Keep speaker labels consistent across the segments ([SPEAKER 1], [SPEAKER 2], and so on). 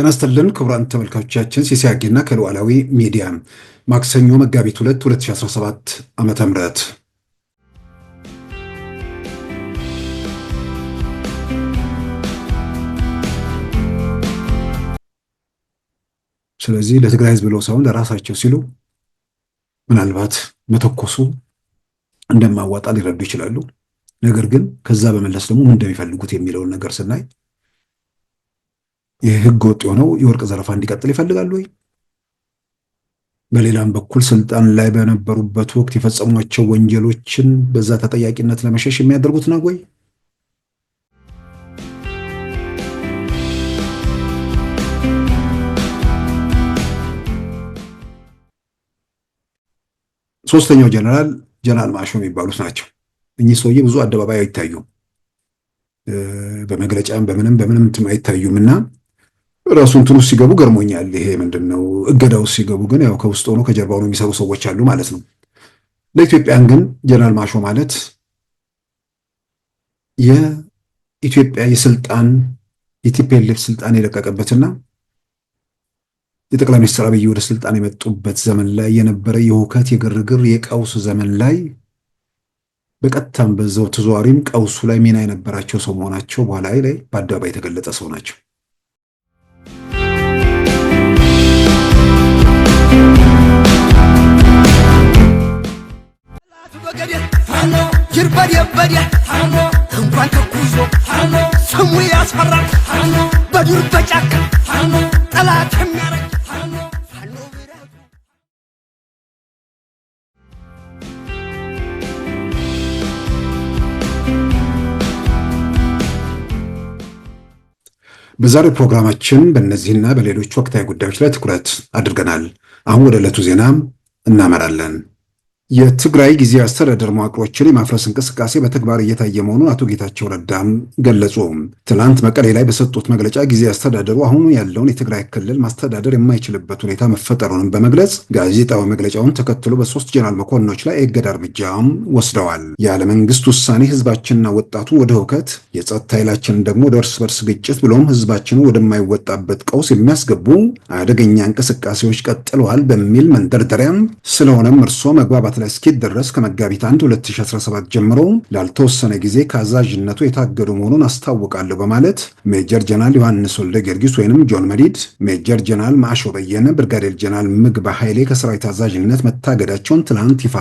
[SPEAKER 1] ጤና ይስጥልን ክቡራን ተመልካቾቻችን ሲሳያጌና ከሉዓላዊ ሚዲያ ማክሰኞ መጋቢት 2 2017 ዓመተ ምህረት ስለዚህ ለትግራይ ህዝብ ብለው ሳይሆን ለራሳቸው ሲሉ ምናልባት መተኮሱ እንደማዋጣ ሊረዱ ይችላሉ። ነገር ግን ከዛ በመለስ ደግሞ ምን እንደሚፈልጉት የሚለውን ነገር ስናይ የህገ ወጥ የሆነው የወርቅ ዘረፋ እንዲቀጥል ይፈልጋሉ ወይ? በሌላም በኩል ስልጣን ላይ በነበሩበት ወቅት የፈጸሟቸው ወንጀሎችን በዛ ተጠያቂነት ለመሸሽ የሚያደርጉት ነው ወይ? ሶስተኛው ጀነራል ማሾ የሚባሉት ናቸው። እኚህ ሰውዬ ብዙ አደባባይ አይታዩም፣ በመግለጫም በምንም አይታዩም እና ራሱ እንትኑ ሲገቡ ገርሞኛል። ይሄ ምንድነው እገዳው ሲገቡ ግን ያው ከውስጥ ሆኖ ከጀርባው ነው የሚሰሩ ሰዎች አሉ ማለት ነው። ለኢትዮጵያን ግን ጀነራል ማሾ ማለት የኢትዮጵያ የቲፒኤልኤፍ ስልጣን የለቀቀበትና የጠቅላይ ሚኒስትር አብይ ወደ ስልጣን የመጡበት ዘመን ላይ የነበረ የሁከት የግርግር የቀውስ ዘመን ላይ በቀጥታም በዛው ተዘዋሪም ቀውሱ ላይ ሚና የነበራቸው ሰው መሆናቸው በኋላ ላይ በአደባባይ የተገለጸ ሰው ናቸው። እንኳን ተኩዞ ስሙ ያስፈራል በዱር በጫካ ጠላት የሚያረግ በዛሬው ፕሮግራማችን በእነዚህና በሌሎች ወቅታዊ ጉዳዮች ላይ ትኩረት አድርገናል። አሁን ወደ ዕለቱ ዜና እናመራለን። የትግራይ ጊዜያዊ አስተዳደር መዋቅሮችን የማፍረስ እንቅስቃሴ በተግባር እየታየ መሆኑን አቶ ጌታቸው ረዳም ገለጹ። ትናንት መቀሌ ላይ በሰጡት መግለጫ ጊዜያዊ አስተዳደሩ አሁኑ ያለውን የትግራይ ክልል ማስተዳደር የማይችልበት ሁኔታ መፈጠሩንም በመግለጽ ጋዜጣዊ መግለጫውን ተከትሎ በ3 ጀነራል መኮንኖች ላይ የእገዳ እርምጃም ወስደዋል። ያለ መንግስት ውሳኔ ህዝባችንና ወጣቱ ወደ ሁከት፣ የጸጥታ ኃይላችንን ደግሞ ወደ እርስ በርስ ግጭት ብሎም ህዝባችንን ወደማይወጣበት ቀውስ የሚያስገቡ አደገኛ እንቅስቃሴዎች ቀጥለዋል በሚል መንደርደሪያም ስለሆነም እርሶ መግባባት ላይ እስኪደረስ ከመጋቢት 1 2017 ጀምሮ ላልተወሰነ ጊዜ ከአዛዥነቱ የታገዱ መሆኑን አስታውቃለሁ በማለት ሜጀር ጀነራል ዮሐንስ ወልደ ጊዮርጊስ ወይንም ጆን መዲድ፣ ሜጀር ጀነራል ማሾ በየነ፣ ብርጋዴር ጀነራል ምግባ ኃይሌ ከሰራዊት አዛዥነት መታገዳቸውን ትናንት ይፋ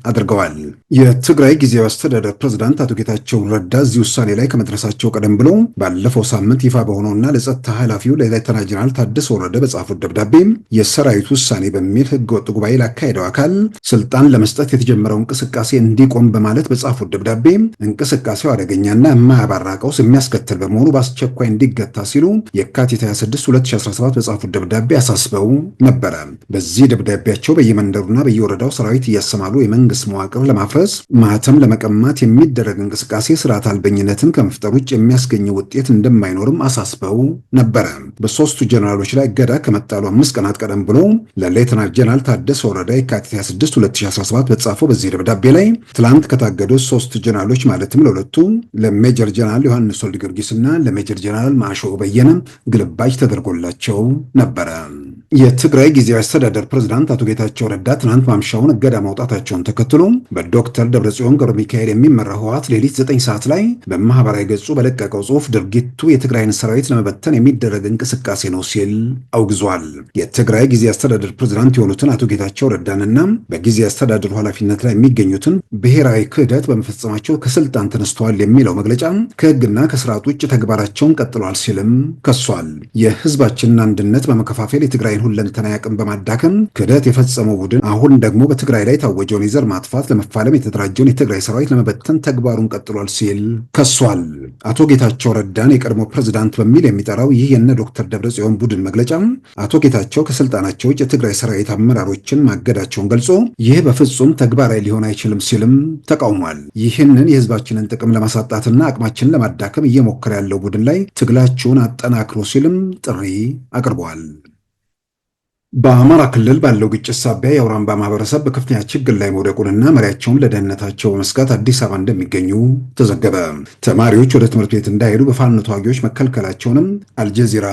[SPEAKER 1] አድርገዋል። የትግራይ ጊዜያዊ አስተዳደር ፕሬዝዳንት አቶ ጌታቸው ረዳ እዚህ ውሳኔ ላይ ከመድረሳቸው ቀደም ብሎ ባለፈው ሳምንት ይፋ በሆነውና ለጸጥታ ኃላፊው ለሌተና ጀነራል ታደሰ ወረደ በጻፉት ደብዳቤ የሰራዊቱ ውሳኔ በሚል ህገወጥ ጉባኤ ላካሄደው አካል ስልጣን ለመስጠት የተጀመረው እንቅስቃሴ እንዲቆም በማለት በጻፉት ደብዳቤ እንቅስቃሴው አደገኛና የማያባራ ቀውስ የሚያስከትል በመሆኑ በአስቸኳይ እንዲገታ ሲሉ የካቲት 26 2017 በጻፉት ደብዳቤ አሳስበው ነበረ። በዚህ ደብዳቤያቸው በየመንደሩና በየወረዳው ሰራዊት እያሰማሩ የመንግስት መዋቅር ለማፍረስ ማህተም ለመቀማት የሚደረግ እንቅስቃሴ ስርዓት አልበኝነትን ከመፍጠር ውጭ የሚያስገኘው ውጤት እንደማይኖርም አሳስበው ነበረ። በሶስቱ ጀነራሎች ላይ እገዳ ከመጣሉ 5 ቀናት ቀደም ብሎ ለሌተና ጀነራል ታደሰ ወረደ የካቲት 26 2017 በተጻፈው በዚህ ደብዳቤ ላይ ትላንት ከታገዱት 3 ጀነራሎች ማለትም ለሁለቱ ለሜጀር ጀነራል ዮሐንስ ወልደ ጊዮርጊስና ለሜጀር ጀነራል ማሾ በየነ ግልባጭ ተደርጎላቸው ነበረ። የትግራይ ጊዜያዊ አስተዳደር ፕሬዝዳንት አቶ ጌታቸው ረዳ ትናንት ማምሻውን እገዳ ማውጣታቸውን ተከትሎ በዶክተር ደብረጽዮን ገብረ ሚካኤል የሚመራው ህወሓት ሌሊት 9 ሰዓት ላይ በማህበራዊ ገጹ በለቀቀው ጽሑፍ ድርጊቱ የትግራይን ሰራዊት ለመበተን የሚደረግ እንቅስቃሴ ነው ሲል አውግዟል። የትግራይ ጊዜያዊ አስተዳደር ፕሬዝዳንት የሆኑትን አቶ ጌታቸው ረዳንና በጊዜያዊ አስተዳደሩ ኃላፊነት ላይ የሚገኙትን ብሔራዊ ክህደት በመፈጸማቸው ከስልጣን ተነስተዋል የሚለው መግለጫ ከህግና ከስርዓት ውጭ ተግባራቸውን ቀጥለዋል ሲልም ከሷል። የህዝባችንን አንድነት በመከፋፈል የትግራይን ሁለንተናዊ አቅም በማዳከም ክህደት የፈጸመው ቡድን አሁን ደግሞ በትግራይ ላይ ታወጀውን የዘር ማጥፋት ለመፋለም የተደራጀውን የትግራይ ሰራዊት ለመበተን ተግባሩን ቀጥሏል ሲል ከሷል። አቶ ጌታቸው ረዳን የቀድሞ ፕሬዝዳንት በሚል የሚጠራው ይህ የነ ዶክተር ደብረጽዮን ቡድን መግለጫ አቶ ጌታቸው ከስልጣናቸው ውጭ የትግራይ ሰራዊት አመራሮችን ማገዳቸውን ገልጾ ይህ በፍጹም ተግባራዊ ሊሆን አይችልም ሲልም ተቃውሟል። ይህንን የህዝባችንን ጥቅም ለማሳጣትና አቅማችንን ለማዳከም እየሞከረ ያለው ቡድን ላይ ትግላችሁን አጠናክሮ ሲልም ጥሪ አቅርበዋል። በአማራ ክልል ባለው ግጭት ሳቢያ የአውራምባ ማህበረሰብ በከፍተኛ ችግር ላይ መውደቁንና መሪያቸውን ለደህንነታቸው በመስጋት አዲስ አበባ እንደሚገኙ ተዘገበ። ተማሪዎች ወደ ትምህርት ቤት እንዳይሄዱ በፋኖ ተዋጊዎች መከልከላቸውንም አልጀዚራ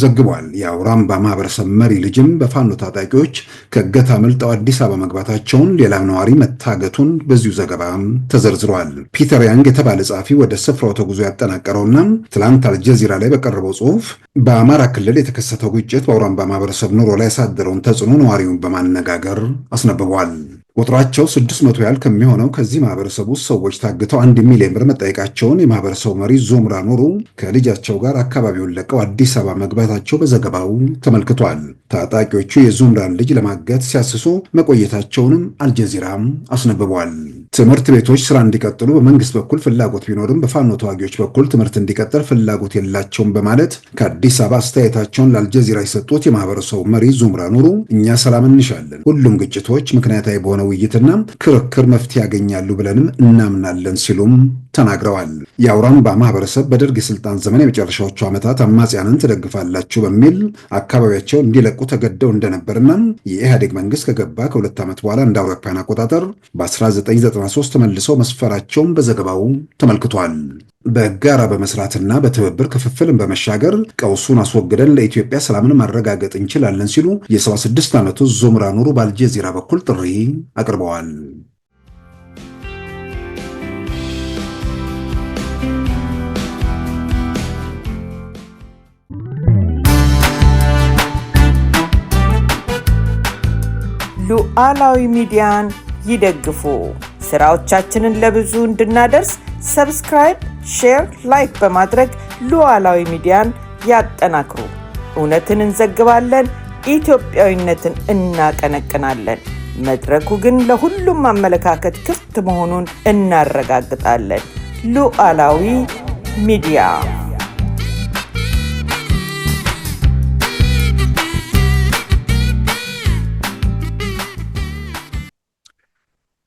[SPEAKER 1] ዘግቧል። የአውራምባ ማህበረሰብ መሪ ልጅም በፋኖ ታጣቂዎች ከእገታ አምልጠው አዲስ አበባ መግባታቸውን፣ ሌላ ነዋሪ መታገቱን በዚሁ ዘገባ ተዘርዝሯል። ፒተር ያንግ የተባለ ጸሐፊ ወደ ስፍራው ተጉዞ ያጠናቀረውና ትላንት አልጀዚራ ላይ በቀረበው ጽሑፍ በአማራ ክልል የተከሰተው ግጭት በአውራምባ ማህበረሰብ ኑሮ ላይ ያሳደረውን ተጽዕኖ ነዋሪውን በማነጋገር አስነብቧል። ቁጥራቸው 600 ያህል ከሚሆነው ከዚህ ማህበረሰብ ውስጥ ሰዎች ታግተው 1 ሚሊዮን ብር መጠየቃቸውን የማህበረሰቡ መሪ ዞምራ ኑሩ ከልጃቸው ጋር አካባቢውን ለቀው አዲስ አበባ መግባታቸው በዘገባው ተመልክቷል። ታጣቂዎቹ የዞምራን ልጅ ለማገት ሲያስሱ መቆየታቸውንም አልጀዚራም አስነብቧል። ትምህርት ቤቶች ስራ እንዲቀጥሉ በመንግስት በኩል ፍላጎት ቢኖርም በፋኖ ተዋጊዎች በኩል ትምህርት እንዲቀጥል ፍላጎት የላቸውም በማለት ከአዲስ አበባ አስተያየታቸውን ለአልጀዚራ የሰጡት የማህበረሰቡ መሪ ዙምራ ኑሩ እኛ ሰላም እንሻለን፣ ሁሉም ግጭቶች ምክንያታዊ በሆነ ውይይትና ክርክር መፍትሄ ያገኛሉ ብለንም እናምናለን ሲሉም ተናግረዋል። የአውራምባ ማህበረሰብ በደርግ የስልጣን ዘመን የመጨረሻዎቹ ዓመታት አማጽያንን ትደግፋላችሁ በሚል አካባቢያቸው እንዲለቁ ተገደው እንደነበርና የኢህአዴግ መንግስት ከገባ ከ2 ዓመት በኋላ እንደ አውሮፓውያን አቆጣጠር በ1993 ተመልሰው መስፈራቸውን በዘገባው ተመልክቷል። በጋራ በመስራትና በትብብር ክፍፍልን በመሻገር ቀውሱን አስወግደን ለኢትዮጵያ ሰላምን ማረጋገጥ እንችላለን ሲሉ የ76 ዓመቱ ዞምራ ኑሩ በአልጀዚራ በኩል ጥሪ አቅርበዋል።
[SPEAKER 2] ሉዓላዊ ሚዲያን ይደግፉ። ስራዎቻችንን ለብዙ እንድናደርስ ሰብስክራይብ፣ ሼር፣ ላይክ በማድረግ ሉዓላዊ ሚዲያን ያጠናክሩ። እውነትን እንዘግባለን፣ ኢትዮጵያዊነትን እናቀነቅናለን። መድረኩ ግን ለሁሉም አመለካከት ክፍት መሆኑን እናረጋግጣለን። ሉዓላዊ ሚዲያ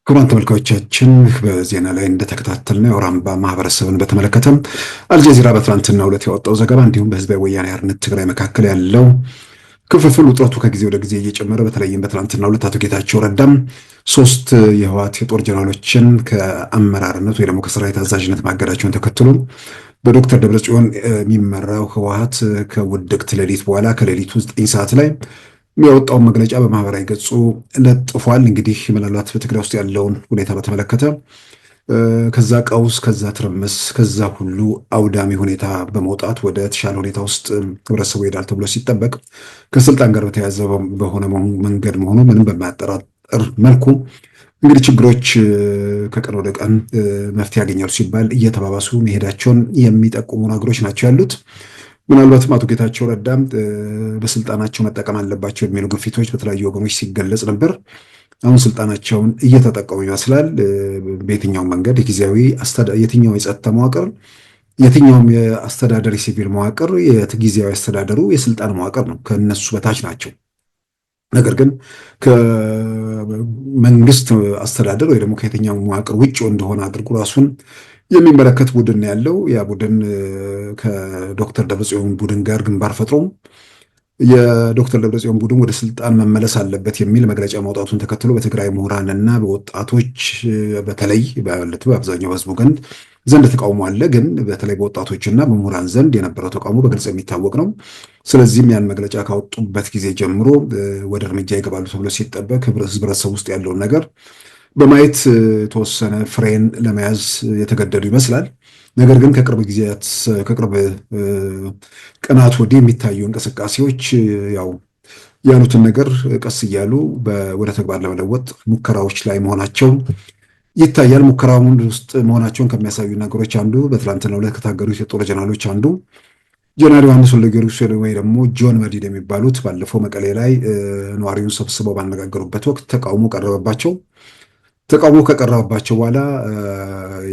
[SPEAKER 1] ክቡራን ተመልካቾቻችን በዜና ላይ እንደተከታተልነው የአውራምባ ማህበረሰብን በተመለከተ አልጀዚራ በትናንትናው ዕለት ያወጣው ዘገባ እንዲሁም በህዝባዊ ወያኔ ሓርነት ትግራይ መካከል ያለው ክፍፍል ውጥረቱ ከጊዜ ወደ ጊዜ እየጨመረ በተለይም በትናንትናው ዕለት አቶ ጌታቸው ረዳም 3 የህወሓት የጦር ጀነራሎችን ከአመራርነት ወይ ደግሞ ከሰራዊት አዛዥነት ማገዳቸውን ተከትሎ በዶክተር ደብረጽዮን የሚመራው ህወሓት ከውድቅት ሌሊት በኋላ ከሌሊቱ 9 ሰዓት ላይ የሚያወጣውን መግለጫ በማህበራዊ ገጹ ለጥፏል። እንግዲህ ምናልባት በትግራይ ውስጥ ያለውን ሁኔታ በተመለከተ ከዛ ቀውስ፣ ከዛ ትርምስ፣ ከዛ ሁሉ አውዳሚ ሁኔታ በመውጣት ወደ ተሻለ ሁኔታ ውስጥ ህብረተሰቡ ይሄዳል ተብሎ ሲጠበቅ ከስልጣን ጋር በተያያዘ በሆነ መንገድ መሆኑ ምንም በማያጠራጥር መልኩ እንግዲህ ችግሮች ከቀን ወደ ቀን መፍትሄ ያገኛሉ ሲባል እየተባባሱ መሄዳቸውን የሚጠቁሙ ነገሮች ናቸው ያሉት። ምናልባትም አቶ ጌታቸው ረዳም በስልጣናቸው መጠቀም አለባቸው የሚሉ ግፊቶች በተለያዩ ወገኖች ሲገለጽ ነበር። አሁን ስልጣናቸውን እየተጠቀሙ ይመስላል። በየትኛውም መንገድ የትኛው የጸጥታ መዋቅር፣ የትኛውም የአስተዳደር የሲቪል መዋቅር የጊዜያዊ አስተዳደሩ የስልጣን መዋቅር ነው፣ ከነሱ በታች ናቸው። ነገር ግን ከመንግስት አስተዳደር ወይ ደግሞ ከየትኛው መዋቅር ውጭ እንደሆነ አድርጎ ራሱን የሚመለከት ቡድን ያለው ያ ቡድን ከዶክተር ደብረጽዮን ቡድን ጋር ግንባር ፈጥሮ የዶክተር ደብረጽዮን ቡድን ወደ ስልጣን መመለስ አለበት የሚል መግለጫ ማውጣቱን ተከትሎ በትግራይ ምሁራንና በወጣቶች በተለይ በአብዛኛው ህዝቡ ዘንድ ተቃውሞ አለ። ግን በተለይ በወጣቶችና በምሁራን ዘንድ የነበረው ተቃውሞ በግልጽ የሚታወቅ ነው። ስለዚህም ያን መግለጫ ካወጡበት ጊዜ ጀምሮ ወደ እርምጃ ይገባሉ ተብሎ ሲጠበቅ ህብረተሰብ ውስጥ ያለውን ነገር በማየት የተወሰነ ፍሬን ለመያዝ የተገደዱ ይመስላል። ነገር ግን ከቅርብ ቀናት ወዲህ የሚታዩ እንቅስቃሴዎች ያው ያሉትን ነገር ቀስ እያሉ ወደ ተግባር ለመለወጥ ሙከራዎች ላይ መሆናቸው ይታያል። ሙከራውን ውስጥ መሆናቸውን ከሚያሳዩ ነገሮች አንዱ በትላንትናው ዕለት ከታገዱት የጦር ጀነራሎች አንዱ ጀነራል ዮሐንስ ወልደጊዮርጊስ ወይ ደግሞ ጆን መዲድ የሚባሉት ባለፈው መቀሌ ላይ ነዋሪውን ሰብስበው ባነጋገሩበት ወቅት ተቃውሞ ቀረበባቸው። ተቃውሞ ከቀረበባቸው በኋላ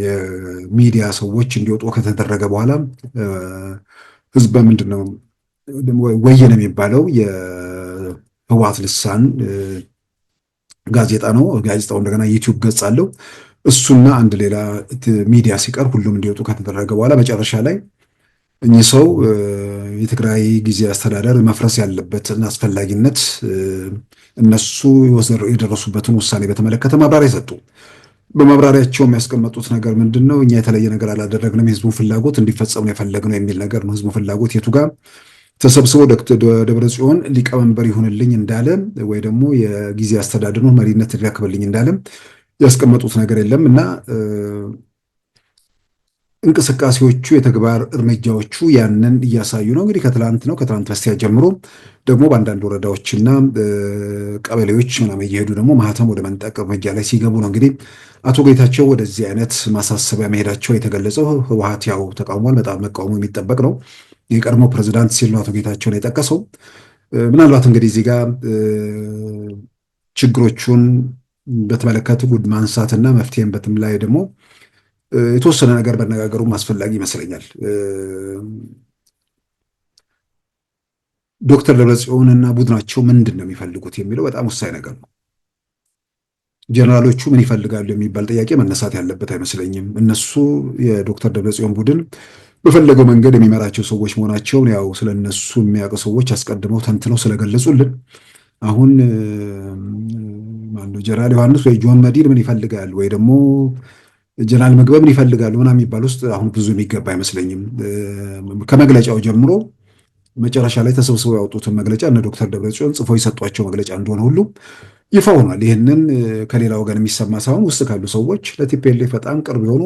[SPEAKER 1] የሚዲያ ሰዎች እንዲወጡ ከተደረገ በኋላ ህዝብ ምንድን ነው ወየነ የሚባለው የህወሓት ልሳን ጋዜጣ ነው። ጋዜጣው እንደገና ዩቲዩብ ገጽ አለው። እሱና አንድ ሌላ ሚዲያ ሲቀር ሁሉም እንዲወጡ ከተደረገ በኋላ መጨረሻ ላይ እኚህ ሰው የትግራይ ጊዜያዊ አስተዳደር መፍረስ ያለበትን አስፈላጊነት እነሱ የደረሱበትን ውሳኔ በተመለከተ ማብራሪያ ሰጡ። በማብራሪያቸው የሚያስቀመጡት ነገር ምንድን ነው? እኛ የተለየ ነገር አላደረግንም፣ የህዝቡ ፍላጎት እንዲፈጸም ነው የፈለግነው የሚል ነገር ነው። ህዝቡ ፍላጎት የቱ ጋር ተሰብስቦ ደብረ ጽዮን ሊቀመንበር ይሁንልኝ እንዳለ ወይ ደግሞ የጊዜ አስተዳደሩ መሪነት ሊያክብልኝ እንዳለ ያስቀመጡት ነገር የለም እና እንቅስቃሴዎቹ የተግባር እርምጃዎቹ ያንን እያሳዩ ነው። እንግዲህ ከትላንት በስቲያ ጀምሮ ደግሞ በአንዳንድ ወረዳዎችና ቀበሌዎች ምናምን እየሄዱ ደግሞ ማህተም ወደ መንጠቅ እርምጃ ላይ ሲገቡ ነው እንግዲህ አቶ ጌታቸው ወደዚህ አይነት ማሳሰቢያ መሄዳቸው የተገለጸው። ህወሓት ያው ተቃውሟል። በጣም መቃወሙ የሚጠበቅ ነው። የቀድሞ ፕሬዝዳንት ሲል ነው አቶ ጌታቸውን የጠቀሰው። ምናልባት እንግዲህ እዚህ ጋር ችግሮቹን በተመለከተ ጉድ ማንሳትና መፍትሄን በትም ላይ ደግሞ የተወሰነ ነገር መነጋገሩ አስፈላጊ ይመስለኛል። ዶክተር ደብረጽዮን እና ቡድናቸው ምንድን ነው የሚፈልጉት የሚለው በጣም ወሳኝ ነገር ነው። ጀነራሎቹ ምን ይፈልጋሉ የሚባል ጥያቄ መነሳት ያለበት አይመስለኝም። እነሱ የዶክተር ደብረጽዮን ቡድን በፈለገው መንገድ የሚመራቸው ሰዎች መሆናቸውን ያው ስለነሱ የሚያውቁ ሰዎች አስቀድመው ተንትነው ስለገለጹልን አሁን ማነው ጀነራል ዮሐንስ ወይ ጆን መዲድ ምን ይፈልጋል ወይ ደግሞ ጀነራል ምግበ ምን ይፈልጋሉ ምናምን የሚባል ውስጥ አሁን ብዙ የሚገባ አይመስለኝም። ከመግለጫው ጀምሮ መጨረሻ ላይ ተሰብስበው ያወጡትን መግለጫ እነ ዶክተር ደብረጽዮን ጽፎ የሰጧቸው መግለጫ እንደሆነ ሁሉ ይፋ ሆኗል። ይህንን ከሌላ ወገን የሚሰማ ሳይሆን ውስጥ ካሉ ሰዎች ለቲፒኤልኤፍ በጣም ቅርብ የሆኑ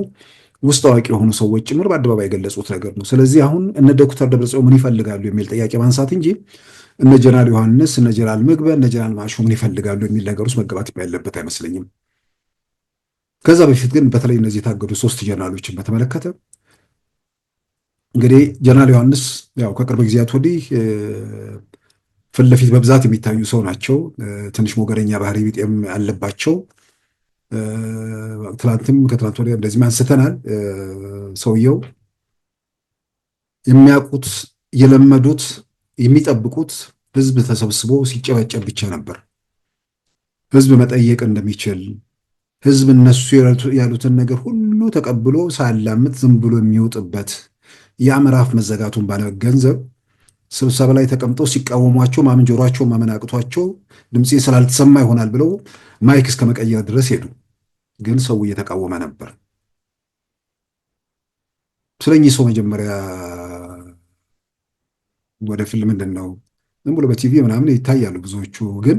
[SPEAKER 1] ውስጥ አዋቂ የሆኑ ሰዎች ጭምር በአደባባይ የገለጹት ነገር ነው። ስለዚህ አሁን እነ ዶክተር ደብረጽዮን ምን ይፈልጋሉ የሚል ጥያቄ ማንሳት እንጂ እነ ጀነራል ዮሐንስ፣ እነ ጀነራል ምግበ፣ እነ ጀነራል ማሾ ምን ይፈልጋሉ የሚል ነገር ውስጥ መገባት ያለበት አይመስለኝም። ከዛ በፊት ግን በተለይ እነዚህ የታገዱ 3 ጀነራሎችን በተመለከተ እንግዲህ ጀነራል ዮሐንስ ያው ከቅርብ ጊዜያት ወዲህ ፊት ለፊት በብዛት የሚታዩ ሰው ናቸው። ትንሽ ሞገደኛ ባህሪ ቢጤም አለባቸው። ከትላንት ወዲያ እንደዚህ አንስተናል። ሰውየው የሚያውቁት የለመዱት የሚጠብቁት ህዝብ ተሰብስቦ ሲጨበጨብ ብቻ ነበር። ህዝብ መጠየቅ እንደሚችል ህዝብ እነሱ ያሉትን ነገር ሁሉ ተቀብሎ ሳያላምጥ ዝም ብሎ የሚወጥበት ያ ምዕራፍ መዘጋቱን ባለመገንዘብ ስብሰባ ላይ ተቀምጠው ሲቃወሟቸው ማመን ጆሯቸው ማመን አቅቷቸው ድምፄ ስላልተሰማ ይሆናል ብለው ማይክ እስከ መቀየር ድረስ ሄዱ። ግን ሰው እየተቃወመ ነበር። ስለኚህ ሰው መጀመሪያ ወደ ፊልም ምንድን ነው ዝም ብሎ በቲቪ ምናምን ይታያሉ ብዙዎቹ። ግን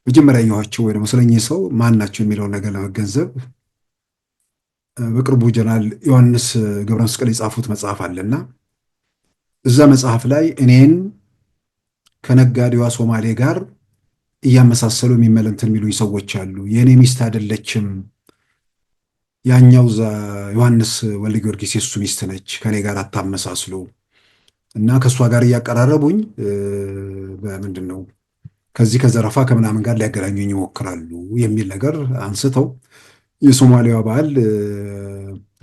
[SPEAKER 1] መጀመሪያ ያዩዋቸው ወይ ደግሞ ስለኚህ ሰው ማን ናቸው የሚለውን ነገር ለመገንዘብ በቅርቡ ጀነራል ዮሐንስ ገብረ መስቀል የጻፉት መጽሐፍ አለና እዛ መጽሐፍ ላይ እኔን ከነጋዴዋ ሶማሌ ጋር እያመሳሰሉ የሚመለንትን የሚሉኝ ሰዎች አሉ። የእኔ ሚስት አይደለችም፣ ያኛው ዮሐንስ ወልደ ጊዮርጊስ የሱ ሚስት ነች፣ ከኔ ጋር አታመሳስሉ እና ከእሷ ጋር እያቀራረቡኝ በምንድን ነው ከዚህ ከዘረፋ ከምናምን ጋር ሊያገናኙኝ ይሞክራሉ የሚል ነገር አንስተው የሶማሊያ ባህል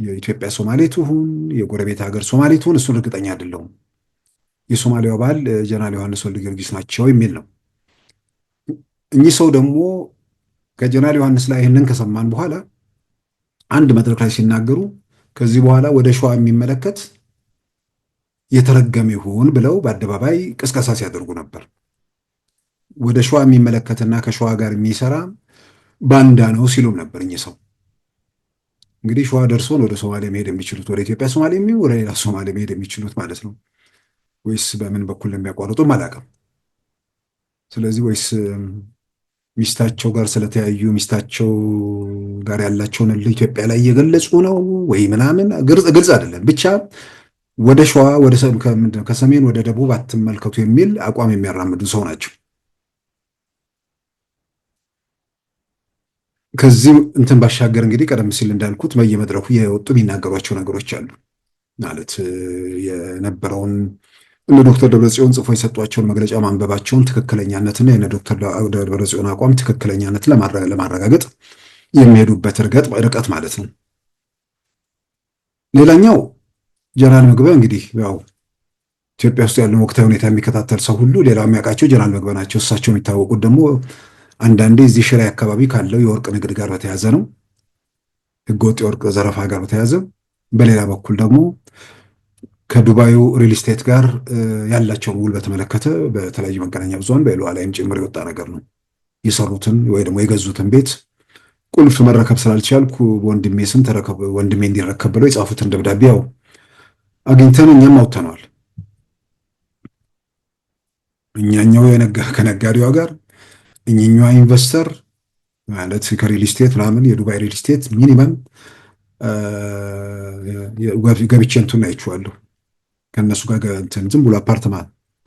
[SPEAKER 1] የኢትዮጵያ ሶማሌ ትሁን የጎረቤት ሀገር ሶማሌ ትሁን እሱን እርግጠኛ አይደለሁም፣ የሶማሊያው ባህል ጀነራል ዮሐንስ ወልደ ጊዮርጊስ ናቸው የሚል ነው። እኚህ ሰው ደግሞ ከጀነራል ዮሐንስ ላይ ይህንን ከሰማን በኋላ አንድ መድረክ ላይ ሲናገሩ ከዚህ በኋላ ወደ ሸዋ የሚመለከት የተረገመ ይሁን ብለው በአደባባይ ቅስቀሳ ሲያደርጉ ነበር። ወደ ሸዋ የሚመለከትና ከሸዋ ጋር የሚሰራ ባንዳ ነው ሲሉም ነበር እኚህ ሰው። እንግዲህ ሸዋ ደርሶን ወደ ሶማሌ መሄድ የሚችሉት ወደ ኢትዮጵያ ሶማሌ የሚሆን ወደ ሌላ ሶማሌ መሄድ የሚችሉት ማለት ነው ወይስ በምን በኩል እንደሚያቋርጡም አላውቅም። ስለዚህ ወይስ ሚስታቸው ጋር ስለተያዩ ሚስታቸው ጋር ያላቸውን ኢትዮጵያ ላይ እየገለጹ ነው ወይ ምናምን ግልጽ አይደለም። ብቻ ወደ ሸዋ ከሰሜን ወደ ደቡብ አትመልከቱ የሚል አቋም የሚያራምዱ ሰው ናቸው። ከዚህ እንትን ባሻገር እንግዲህ ቀደም ሲል እንዳልኩት በየመድረኩ የወጡ የሚናገሯቸው ነገሮች አሉ። ማለት የነበረውን እነ ዶክተር ደብረጽዮን ጽፎ የሰጧቸውን መግለጫ ማንበባቸውን ትክክለኛነትና የነ ዶክተር ደብረጽዮን አቋም ትክክለኛነት ለማረጋገጥ የሚሄዱበት ርቀት ማለት ነው። ሌላኛው ጀነራል ምግበ እንግዲህ ያው ኢትዮጵያ ውስጥ ያለውን ወቅታዊ ሁኔታ የሚከታተል ሰው ሁሉ ሌላው የሚያውቃቸው ጀነራል ምግበ ናቸው። እሳቸው የሚታወቁት ደግሞ አንዳንዴ እዚህ ሽሬ አካባቢ ካለው የወርቅ ንግድ ጋር በተያዘ ነው፣ ህገወጥ የወርቅ ዘረፋ ጋር በተያዘ በሌላ በኩል ደግሞ ከዱባዩ ሪል ስቴት ጋር ያላቸውን ውል በተመለከተ በተለያዩ መገናኛ ብዙሃን በሉዓላዊም ጭምር የወጣ ነገር ነው። የሰሩትን ወይ ደግሞ የገዙትን ቤት ቁልፍ መረከብ ስላልቻልኩ ወንድሜ ስም ወንድሜ እንዲረከብ ብለው የጻፉትን ደብዳቤ ያው አግኝተን እኛም አውጥተነዋል። እኛኛው ከነጋዴዋ ጋር እኛኛዋ ኢንቨስተር ማለት ከሪል ስቴት ምናምን የዱባይ ሪል ስቴት ሚኒመም ገብቼ እንትን አይቼዋለሁ። ከእነሱ ጋር ዝም ብሎ አፓርትማ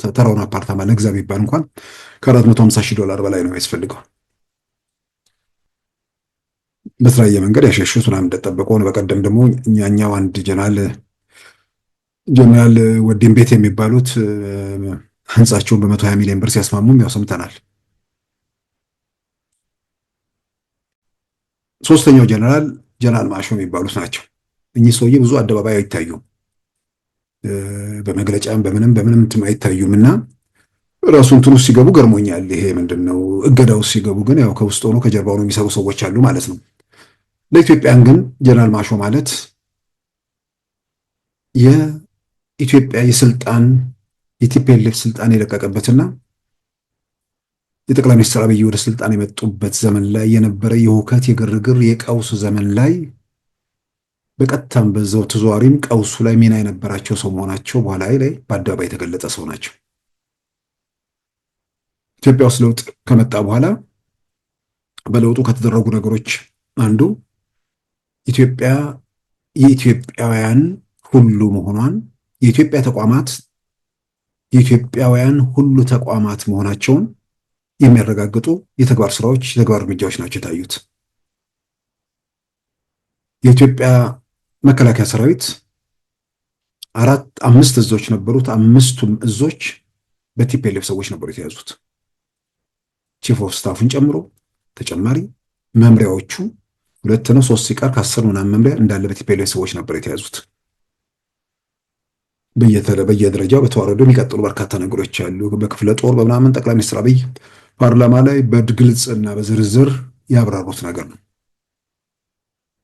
[SPEAKER 1] ተራውን አፓርታማ ለግዛ ቢባል እንኳን $450,000 በላይ ነው የሚያስፈልገው። በተለያየ መንገድ ያሸሹት ምናምን እንደጠበቀው ነው። በቀደም ደግሞ እኛኛው አንድ ጀነራል ወዲም ቤት የሚባሉት ህንፃቸውን በ120 ሚሊዮን ብር ሲያስማሙም ያው ሰምተናል። ሶስተኛው ጀነራል ማሾ የሚባሉት ናቸው። እኚህ ሰውዬ ብዙ አደባባይ አይታዩም፣ በመግለጫም በምንም አይታዩም እና ራሱ እንትኑ ሲገቡ ገርሞኛል። ይሄ ምንድነው እገዳው ሲገቡ ግን ያው ከውስጥ ሆኖ ከጀርባ ሆኖ የሚሰሩ ሰዎች አሉ ማለት ነው። ለኢትዮጵያን ግን ጀነራል ማሾ ማለት የኢትዮጵያ የቲፒኤልኤፍ ስልጣን የለቀቀበትና የጠቅላይ ሚኒስትር አብይ ወደ ስልጣን የመጡበት ዘመን ላይ የነበረ የሁከት፣ የግርግር፣ የቀውስ ዘመን ላይ በቀጥታም በዛው ተዘዋሪም ቀውሱ ላይ ሚና የነበራቸው ሰው መሆናቸው በኋላ ላይ በአደባባይ የተገለጸ ሰው ናቸው። ኢትዮጵያ ውስጥ ለውጥ ከመጣ በኋላ በለውጡ ከተደረጉ ነገሮች አንዱ ኢትዮጵያ የኢትዮጵያውያን ሁሉ መሆኗን፣ የኢትዮጵያ ተቋማት የኢትዮጵያውያን ሁሉ ተቋማት መሆናቸውን የሚያረጋግጡ የተግባር ስራዎች፣ የተግባር እርምጃዎች ናቸው የታዩት። የኢትዮጵያ መከላከያ ሰራዊት 5 እዞች ነበሩት። 5ቱም እዞች በቲፒኤልኤፍ ሰዎች ነበሩ የተያዙት። ቺፍ ኦፍ ስታፉን ጨምሮ ተጨማሪ መምሪያዎቹ 2 ነው 3 ሲቀር ከ10 ምናምን መምሪያ እንዳለ በቲፒኤልኤፍ ሰዎች ነበር የተያዙት። በየደረጃው በተዋረዱ የሚቀጥሉ በርካታ ነገሮች አሉ። በክፍለ ጦር በምናምን ጠቅላይ ሚኒስትር አብይ ፓርላማ ላይ በግልጽ እና በዝርዝር ያብራሩት ነገር ነው።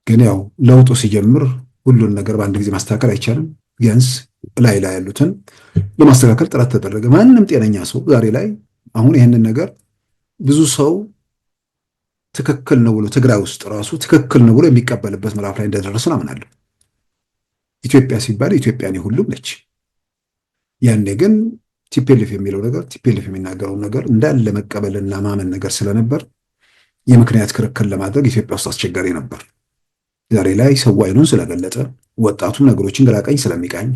[SPEAKER 1] ግን ያው ለውጡ ሲጀምር ሁሉን ነገር በአንድ ጊዜ ማስተካከል አይቻልም። ቢያንስ ላይ ያሉትን ለማስተካከል ጥረት ተደረገ። ማንም ጤነኛ ሰው ዛሬ ላይ አሁን ይህንን ነገር ብዙ ሰው ትክክል ነው ብሎ ትግራይ ውስጥ ራሱ ትክክል ነው ብሎ የሚቀበልበት ምዕራፍ ላይ እንደደረስን አምናለሁ። ኢትዮጵያ ሲባል ኢትዮጵያኔ ሁሉም ነች። ያኔ ግን ቲፒኤልኤፍ የሚለው ነገር ቲፒኤልኤፍ የሚናገረው ነገር እንዳለ መቀበልና ማመን ነገር ስለነበር የምክንያት ክርክር ለማድረግ ኢትዮጵያ ውስጥ አስቸጋሪ ነበር። ዛሬ ላይ ሰው አይኑን ስለገለጠ ወጣቱም ነገሮችን ግራቀኝ ስለሚቃኝ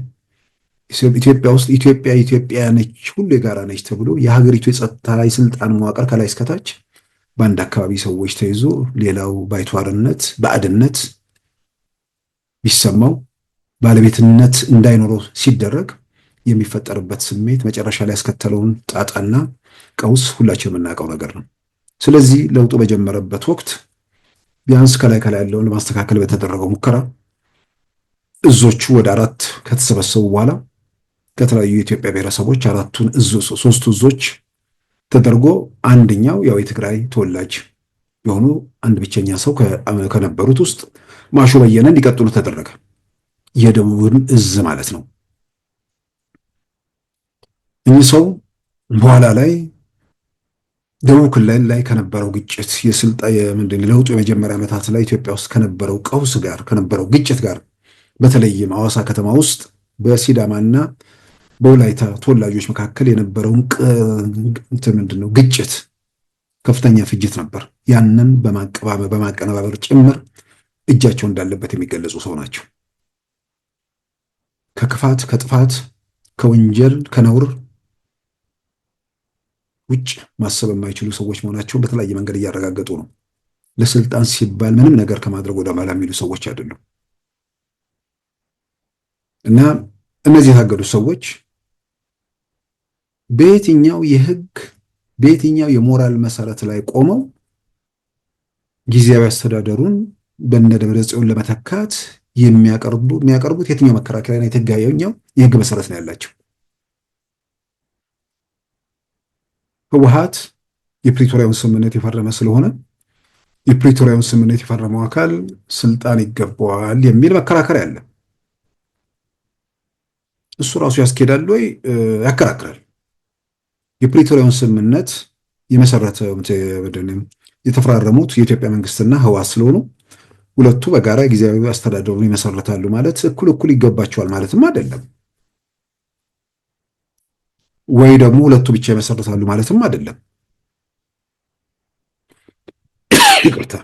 [SPEAKER 1] ኢትዮጵያ ውስጥ ኢትዮጵያ ነች፣ ሁሉ የጋራ ነች ተብሎ የሀገሪቱ የጸጥታ የስልጣን መዋቅር ከላይ እስከታች በአንድ አካባቢ ሰዎች ተይዞ ሌላው ባይተዋርነት ባዕድነት ቢሰማው ባለቤትነት እንዳይኖረው ሲደረግ የሚፈጠርበት ስሜት መጨረሻ ላይ ያስከተለውን ጣጣና ቀውስ ሁላችን የምናውቀው ነገር ነው። ስለዚህ ለውጡ በጀመረበት ወቅት ቢያንስ ከላይ ያለውን ለማስተካከል በተደረገው ሙከራ እዞቹ ወደ 4 ከተሰበሰቡ በኋላ ከተለያዩ የኢትዮጵያ ብሔረሰቦች 3ቱ እዞች ተደርጎ አንደኛው ያው የትግራይ ተወላጅ የሆኑ አንድ ብቸኛ ሰው ከነበሩት ውስጥ ማሾ በየነ እንዲቀጥሉ ተደረገ። የደቡብን እዝ ማለት ነው። እኚህ ሰው በኋላ ላይ ደቡብ ክልል ላይ ከነበረው ግጭት ለውጡ የመጀመሪያ ዓመታት ላይ ኢትዮጵያ ውስጥ ከነበረው ቀውስ ጋር ከነበረው ግጭት ጋር በተለይም ሐዋሳ ከተማ ውስጥ በሲዳማና በወላይታ ተወላጆች መካከል የነበረውን ግጭት ከፍተኛ ፍጅት ነበር። ያንን በማቀነባበር ጭምር እጃቸው እንዳለበት የሚገለጹ ሰው ናቸው። ከክፋት፣ ከጥፋት፣ ከወንጀል፣ ከነውር ውጭ ማሰብ የማይችሉ ሰዎች መሆናቸውን በተለያየ መንገድ እያረጋገጡ ነው። ለስልጣን ሲባል ምንም ነገር ከማድረግ ወደ ኋላ የሚሉ ሰዎች አይደሉም። እና እነዚህ የታገዱ ሰዎች በየትኛው የህግ በየትኛው የሞራል መሰረት ላይ ቆመው ጊዜያዊ አስተዳደሩን በእነ ደብረጽዮን ለመተካት የሚያቀርቡት የትኛው መከራከሪያ ነው? የትኛው የህግ መሰረት ነው ያላቸው? ህወሓት የፕሪቶሪያውን ስምምነት የፈረመ ስለሆነ የፕሪቶሪያውን ስምምነት የፈረመው አካል ስልጣን ይገባዋል የሚል መከራከሪያ አለ። እሱ ራሱ ያስኬዳል ወይ? ያከራክራል። የፕሪቶሪያውን ስምምነት የመሰረተ የተፈራረሙት የኢትዮጵያ መንግስትና ህወሓት ስለሆኑ ሁለቱ በጋራ ጊዜያዊ አስተዳደሩን ይመሰረታሉ ማለት እኩል እኩል ይገባቸዋል ማለትም አይደለም። ወይ ደግሞ ሁለቱ ብቻ ይመሰረታሉ ማለትም አይደለም። ይቅርታ።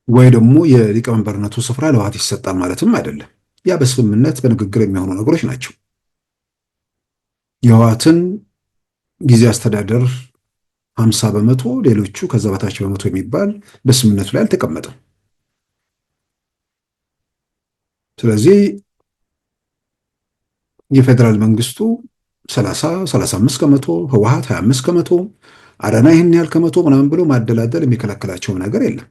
[SPEAKER 1] ወይ ደግሞ የሊቀመንበርነቱ ስፍራ ለህወሓት ይሰጣል ማለትም አይደለም። ያ በስምምነት በንግግር የሚሆኑ ነገሮች ናቸው። የህወሓትን ጊዜ አስተዳደር 50%፣ ሌሎቹ ከዛ በታች በመቶ የሚባል በስምምነቱ ላይ አልተቀመጠም። ስለዚህ የፌዴራል መንግስቱ 30-35 ከመቶ፣ ህወሓት 25 ከመቶ፣ አረና ይህን ያህል ከመቶ ምናምን ብሎ ማደላደል የሚከለክላቸውም ነገር የለም።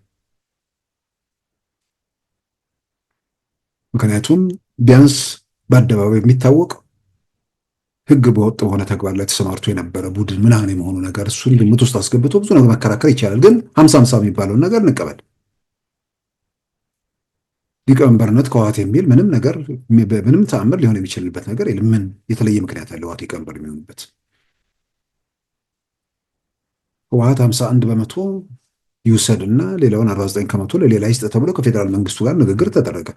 [SPEAKER 1] ምክንያቱም ቢያንስ በአደባባይ የሚታወቅ ህግ በወጥ በሆነ ተግባር ላይ ተሰማርቶ የነበረ ቡድን ምናምን የመሆኑ ነገር እሱን ግምት ውስጥ አስገብቶ ብዙ ነገር መከራከር ይቻላል። ግን 50-50 የሚባለውን ነገር እንቀበል። ሊቀመንበርነት ከህወሓት የሚል ምንም ነገር በምንም ተአምር ሊሆን የሚችልበት ነገር የለም። ምን የተለየ ምክንያት ያለው ህወሓት ሊቀመንበር የሚሆንበት? ህወሓት 51 በመቶ ይውሰድና ሌላውን 49 ከመቶ ለሌላ ይስጥ ተብሎ ከፌዴራል መንግስቱ ጋር ንግግር ተደረገ።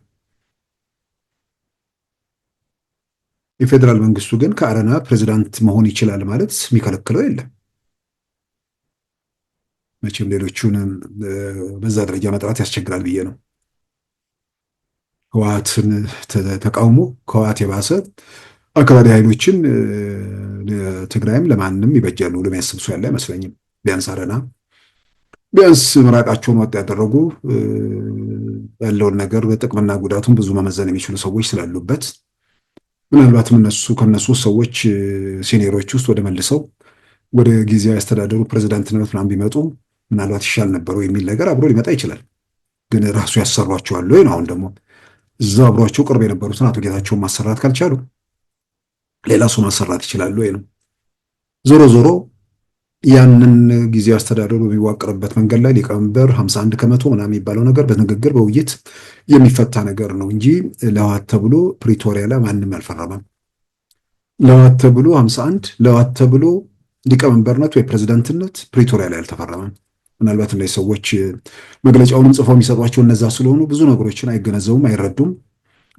[SPEAKER 1] የፌዴራል መንግስቱ ግን ከአረና ፕሬዚዳንት መሆን ይችላል ማለት የሚከለክለው የለም። መቼም ሌሎቹን በዛ ደረጃ መጥራት ያስቸግራል ብዬ ነው። ህወሓትን ተቃውሞ ከህወሓት የባሰ አክራሪ ኃይሎችን ትግራይም ለማንም ይበጃሉ ብሎ የሚያስብ ሰው ያለ አይመስለኝም። ቢያንስ አረና ቢያንስ ምራቃቸውን ወጥ ያደረጉ ያለውን ነገር በጥቅምና ጉዳቱን ብዙ መመዘን የሚችሉ ሰዎች ስላሉበት ምናልባትም ከነሱ ሰዎች ሲኒየሮች ውስጥ ወደ መልሰው ወደ ጊዜያዊ አስተዳደሩ ፕሬዚዳንትነት ምናምን ቢመጡ ምናልባት ይሻል ነበሩ የሚል ነገር አብሮ ሊመጣ ይችላል። ግን ራሱ ያሰሯቸዋል ወይ ነው። አሁን ደግሞ እዛው አብሯቸው ቅርብ የነበሩትን አቶ ጌታቸውን ማሰራት ካልቻሉ ሌላ ሰው ማሰራት ይችላሉ ወይ ነው። ዞሮ ዞሮ ያንን ጊዜያዊ አስተዳደሩ በሚዋቅርበት መንገድ ላይ ሊቀመንበር 51 ከመቶ ምናምን የሚባለው ነገር በንግግር በውይይት የሚፈታ ነገር ነው እንጂ ለህወሓት ተብሎ ፕሪቶሪያ ላይ ማንም አልፈረመም። ለህወሓት ተብሎ 51፣ ለህወሓት ተብሎ ሊቀመንበርነት ወይ ፕሬዝዳንትነት ፕሪቶሪያ ላይ አልተፈረመም። ምናልባት እነዚህ ሰዎች መግለጫውንም ጽፈው የሚሰጧቸው እነዛ ስለሆኑ ብዙ ነገሮችን አይገነዘቡም፣ አይረዱም።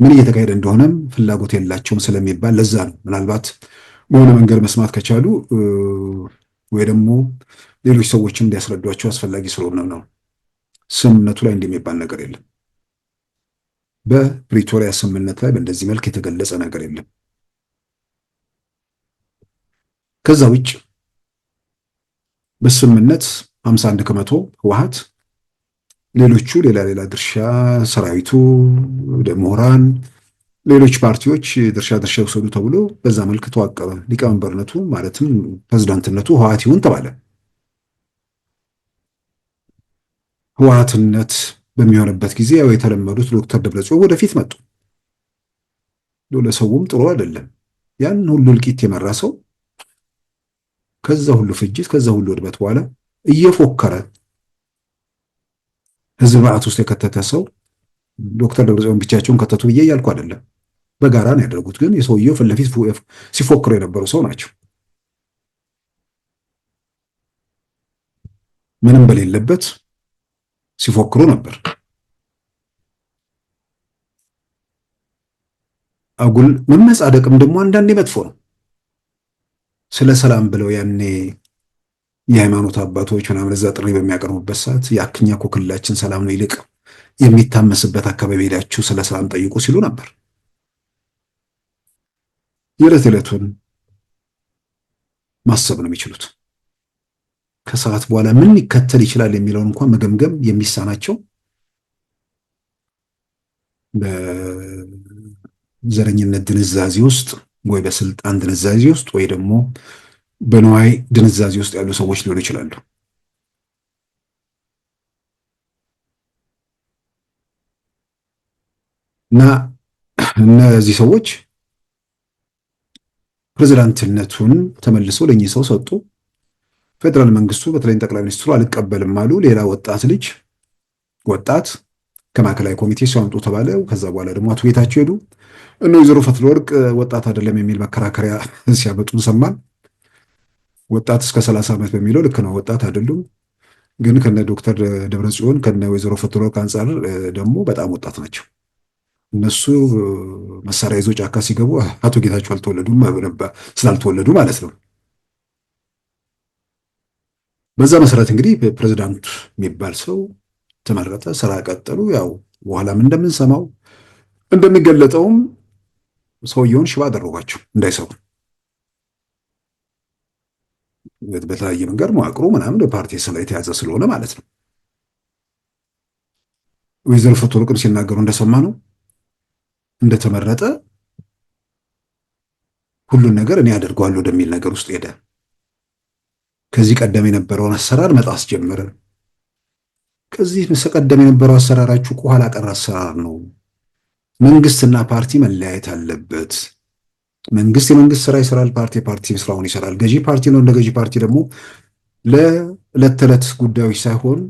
[SPEAKER 1] ምን እየተካሄደ እንደሆነም ፍላጎት የላቸውም ስለሚባል ለዛ ነው። ምናልባት በሆነ መንገድ መስማት ከቻሉ ወይ ደግሞ ሌሎች ሰዎችን እንዲያስረዷቸው አስፈላጊ ስለሆነ ነው። ስምምነቱ ላይ እንደሚባል ነገር የለም። በፕሪቶሪያ ስምምነት ላይ በእንደዚህ መልክ የተገለጸ ነገር የለም። ከዛ ውጭ በስምምነት 51 ከመቶ ህወሓት፣ ሌሎቹ ሌላ ድርሻ፣ ሰራዊቱ፣ ምሁራን፣ ሌሎች ፓርቲዎች ድርሻ ይውሰዱ ተብሎ በዛ መልክ ተዋቀረ። ሊቀመንበርነቱ ማለትም ፕሬዝዳንትነቱ ህወሓት ይሁን ተባለ። ህወሓትነት በሚሆንበት ጊዜ ያው የተለመዱት ዶክተር ደብረጽዮን ወደፊት መጡ። ለሰውም ጥሩ አይደለም። ያን ሁሉ እልቂት የመራ ሰው ከዛ ሁሉ ፍጅት ከዛ ሁሉ ውድበት በኋላ እየፎከረ ህዝብ በዓት ውስጥ የከተተ ሰው ዶክተር ደብረጽዮን ብቻቸውን ከተቱ ብዬ እያልኩ አይደለም። በጋራ ነው ያደረጉት። ግን የሰውየው ፊት ለፊት ሲፎክሩ የነበሩ ሰው ናቸው። ምንም በሌለበት ሲፎክሩ ነበር። አጉል መመጻደቅም ደግሞ አንዳንዴ መጥፎ ነው። ስለ ሰላም ብለው ያኔ የሃይማኖት አባቶች ምናምን እዛ ጥሪ በሚያቀርቡበት ሰዓት የአክኛ እኮ ክልላችን ሰላም ነው፣ ይልቅ የሚታመስበት አካባቢ ሄዳችሁ ስለ ሰላም ጠይቁ ሲሉ ነበር። የዕለት ዕለቱን ማሰብ ነው የሚችሉት። ከሰዓት በኋላ ምን ሊከተል ይችላል የሚለውን እንኳን መገምገም የሚሳናቸው በዘረኝነት ድንዛዜ ውስጥ ወይ በስልጣን ድንዛዜ ውስጥ ወይ ደግሞ በንዋይ ድንዛዜ ውስጥ ያሉ ሰዎች ሊሆኑ ይችላሉ። እና እነዚህ ሰዎች ፕሬዝዳንትነቱን ተመልሰው ለእኚህ ሰው ሰጡ። ፌዴራል መንግስቱ በተለይም ጠቅላይ ሚኒስትሩ አልቀበልም አሉ። ሌላ ወጣት ከማዕከላዊ ኮሚቴ ሲያወጡ ተባለ። ከዛ በኋላ ደግሞ አቶ ጌታቸው ሄዱ። እነ ወይዘሮ ፈትለወርቅ ወጣት አይደለም የሚል መከራከሪያ ሲያመጡን ሰማን። ወጣት እስከ 30 ዓመት በሚለው ልክ ነው፣ ወጣት አይደሉም። ግን ከነ ዶክተር ደብረጽዮን ከነ ወይዘሮ ፈትለወርቅ አንጻር ደግሞ በጣም ወጣት ናቸው። እነሱ መሳሪያ ይዞ ጫካ ሲገቡ አቶ ጌታቸው አልተወለዱም፣ ስላልተወለዱ ማለት ነው። በዛ መሰረት እንግዲህ ፕሬዝዳንት የሚባል ሰው ተመረጠ፣ ስራ ቀጠሉ። ያው በኋላም እንደምንሰማው እንደሚገለጠውም ሰውየውን ሽባ አደረጓቸው እንዳይሰሩ በተለያየ መንገድ መዋቅሩ ምናምን በፓርቲ ስላ የተያዘ ስለሆነ ማለት ነው። ወይዘሮ ፈትለወርቅም ሲናገሩ እንደሰማ ነው እንደተመረጠ ሁሉን ነገር እኔ አደርገዋለሁ ወደሚል ነገር ውስጥ ሄደ። ከዚህ ቀደም የነበረውን አሰራር መጣስ ጀመረ። ከዚህ ቀደም የነበረው አሰራራችሁ ኋላ ቀር አሰራር ነው። መንግስትና ፓርቲ መለያየት አለበት። መንግስት የመንግስት ስራ ይሰራል፣ ፓርቲ የፓርቲ ስራውን ይሰራል። ገዢ ፓርቲ ነው። እንደ ገዢ ፓርቲ ደግሞ ለዕለት ተዕለት ጉዳዮች ሳይሆን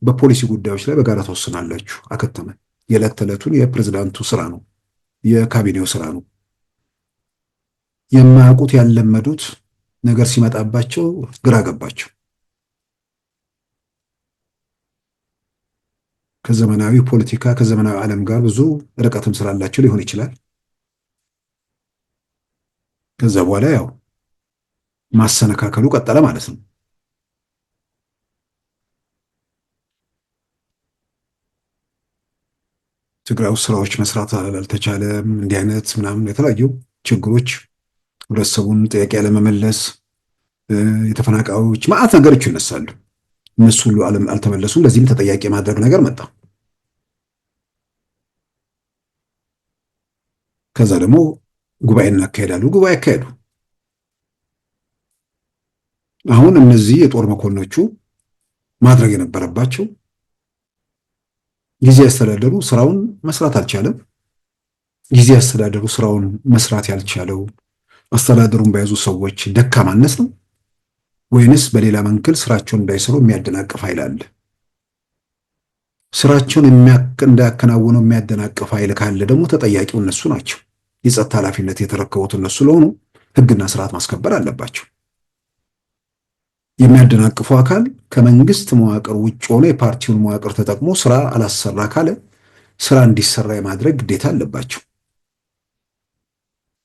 [SPEAKER 1] በፖሊሲ ጉዳዮች ላይ በጋራ ተወስናላችሁ። አከተመ። የዕለት ተዕለቱን የፕሬዝዳንቱ ስራ ነው፣ የካቢኔው ስራ ነው። የማያውቁት ያለመዱት ነገር ሲመጣባቸው ግራ ገባቸው። ከዘመናዊ ፖለቲካ ከዘመናዊ ዓለም ጋር ብዙ ርቀትም ስላላቸው ሊሆን ይችላል። ከዛ በኋላ ያው ማሰነካከሉ ቀጠለ ማለት ነው። ትግራይ ውስጥ ስራዎች መስራት አልተቻለም። እንዲህ አይነት ምናምን የተለያዩ ችግሮች፣ ህብረተሰቡን ጥያቄ ያለመመለስ፣ የተፈናቃዮች ማዕት ነገሮች ይነሳሉ። እነሱ ሁሉ አልተመለሱም። ለዚህም ተጠያቂ ማድረግ ነገር መጣ። ከዛ ደግሞ ጉባኤ እናካሄዳሉ። ጉባኤ አካሄዱ። አሁን እነዚህ የጦር መኮንኖቹ ማድረግ የነበረባቸው ጊዜ አስተዳደሩ ስራውን መስራት አልቻለም። ጊዜ አስተዳደሩ ስራውን መስራት ያልቻለው አስተዳደሩን በያዙ ሰዎች ደካማነት ነው ወይንስ በሌላ መንገድ ስራቸውን እንዳይሰሩ የሚያደናቅፍ ኃይል አለ? ስራቸውን እንዳያከናውነው የሚያደናቅፍ ኃይል ካለ ደግሞ ተጠያቂው እነሱ ናቸው። የጸጥታ ኃላፊነት የተረከቡት እነሱ ስለሆኑ ህግና ስርዓት ማስከበር አለባቸው። የሚያደናቅፉ አካል ከመንግስት መዋቅር ውጭ ሆኖ የፓርቲውን መዋቅር ተጠቅሞ ስራ አላሰራ ካለ ስራ እንዲሰራ የማድረግ ግዴታ አለባቸው።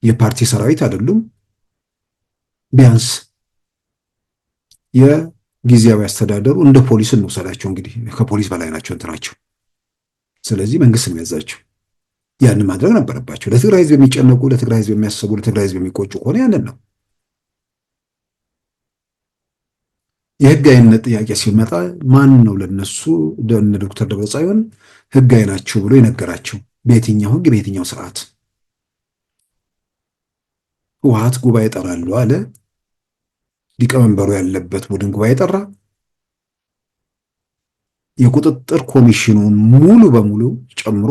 [SPEAKER 1] የፓርቲ ሰራዊት አይደሉም። ቢያንስ የጊዜያዊ አስተዳደሩ እንደ ፖሊስ እንውሰዳቸው። እንግዲህ ከፖሊስ በላይ ናቸው እንትናቸው። ስለዚህ መንግስት ነው የሚያዛቸው። ያንን ማድረግ ነበረባቸው። ለትግራይ ህዝብ የሚጨነቁ፣ ለትግራይ ህዝብ የሚያስቡ፣ ለትግራይ ህዝብ የሚቆጩ ከሆነ ያንን ነው። የህጋዊነት ጥያቄ ሲመጣ ማን ነው ለነሱ ለነ ዶክተር ደብረጽዮን ህጋዊ ናቸው ብሎ የነገራቸው? በየትኛው ህግ በየትኛው ስርዓት? ህወሓት ጉባኤ ጠራሉ አለ። ሊቀመንበሩ ያለበት ቡድን ጉባኤ ጠራ። የቁጥጥር ኮሚሽኑን ሙሉ በሙሉ ጨምሮ